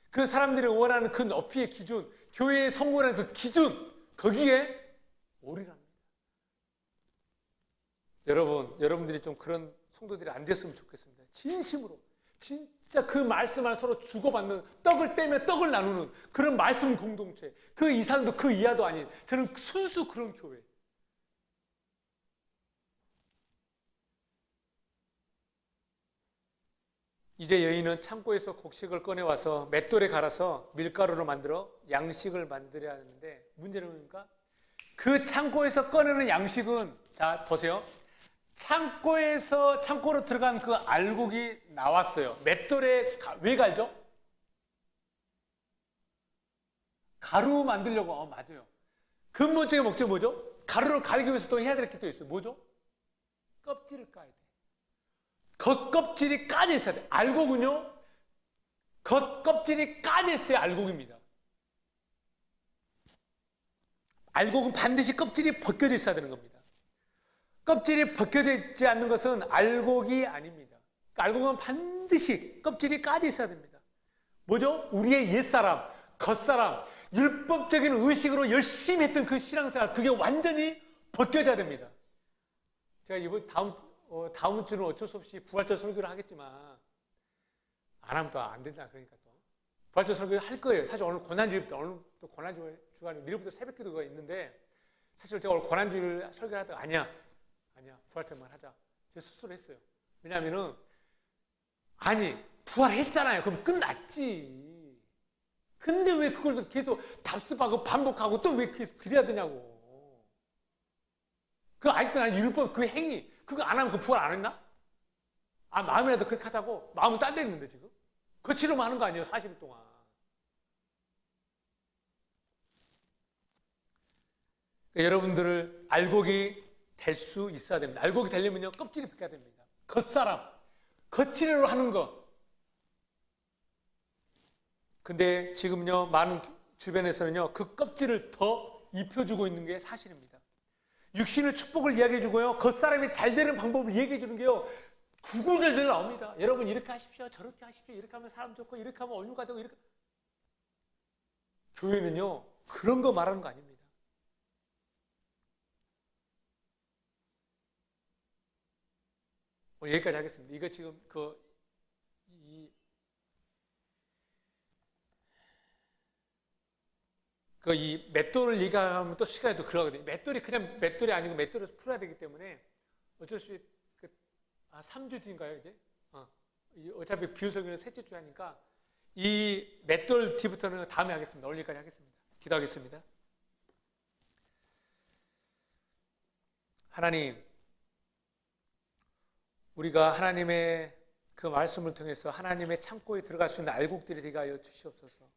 그 사람들이 원하는 그 높이의 기준, 교회의 성공이라는 그 기준, 거기에 오리랍니다. 여러분들이 좀 그런 성도들이 안 됐으면 좋겠습니다. 진심으로. 진짜 그 말씀을 서로 주고받는, 떡을 떼며 떡을 나누는 그런 말씀 공동체. 그 이상도 그 이하도 아닌, 저는 순수 그런 교회. 이제 여인은 창고에서 곡식을 꺼내와서 맷돌에 갈아서 밀가루로 만들어 양식을 만들어야 하는데, 문제는 뭡니까? 그 창고에서 꺼내는 양식은, 자 보세요, 창고로 들어간 그 알곡이 나왔어요. 맷돌에 왜 갈죠? 가루 만들려고. 맞아요. 근본적인 목적이 뭐죠? 가루를 갈기 위해서 또 해야 될 게 또 있어요. 뭐죠? 껍질을 까야 돼. 겉껍질이 까져 있어야 돼. 알곡은요, 겉껍질이 까져 있어야 알곡입니다. 알곡은 반드시 껍질이 벗겨져 있어야 되는 겁니다. 껍질이 벗겨져 있지 않는 것은 알곡이 아닙니다. 그러니까 알곡은 반드시 껍질이 까져 있어야 됩니다. 뭐죠? 우리의 옛사람, 겉사람, 율법적인 의식으로 열심히 했던 그 신앙생활, 그게 완전히 벗겨져야 됩니다. 제가 이번 다음 주는 어쩔 수 없이 부활절 설교를 하겠지만 안 하면 또 안 된다. 그러니까 또 부활절 설교 할 거예요. 사실 오늘 고난주일부터, 오늘 또 고난주가 아니고 내일부터 새벽기도가 있는데, 사실 제가 오늘 고난주일 설교를 하다가 아니야 부활절만 하자, 제가 스스로 했어요. 왜냐하면은 아니 부활했잖아요. 그럼 끝났지. 근데 왜 그걸 계속 답습하고 반복하고 또 왜 계속 그래야 되냐고. 그 아직도 난 율법 그 행위 그거 안 하면 그 부활 안 했나? 아, 마음이라도 그렇게 하자고. 마음은 딴 데 있는데 지금 거치로만 하는 거 아니에요, 40일 동안. 그러니까 여러분들을 알곡이 될 수 있어야 됩니다. 알곡이 되려면요, 껍질이 벗겨야 됩니다. 겉사람, 겉으로 하는 거. 근데 지금요, 많은 주변에서는요, 그 껍질을 더 입혀주고 있는 게 사실입니다. 육신의 축복을 이야기해주고요, 겉사람이 잘 되는 방법을 얘기해주는 게요, 구구절절 나옵니다. 여러분 이렇게 하십시오, 저렇게 하십시오, 이렇게 하면 사람 좋고, 이렇게 하면 온유가 되고, 이렇게. 교회는요, 그런 거 말하는 거 아닙니다. 여기까지 하겠습니다. 이거 지금 이 맷돌을 얘기하면 또 시간이 또 그러거든요. 맷돌이 그냥 맷돌이 아니고 맷돌을 풀어야 되기 때문에 어쩔 수 없이 3주 뒤인가요, 이제? 어차피 비유설교는 셋째 주 하니까 이 맷돌 뒤부터는 다음에 하겠습니다. 오늘 여기까지 하겠습니다. 기도하겠습니다. 하나님, 우리가 하나님의 그 말씀을 통해서 하나님의 창고에 들어갈 수 있는 알곡들이 되게 하여 주시옵소서.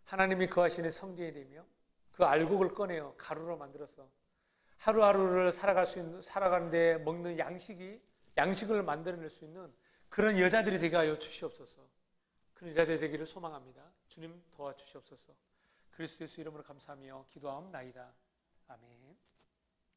하나님이 거하시는 성전이 되며 그 알곡을 꺼내어 가루로 만들어서 하루하루를 살아가는데 먹는 양식을 만들어낼 수 있는 그런 여자들이 되게 하여 주시옵소서. 그런 여자들이 되기를 소망합니다. 주님 도와주시옵소서. 그리스도 예수 이름으로 감사하며 기도하옵나이다. 아멘.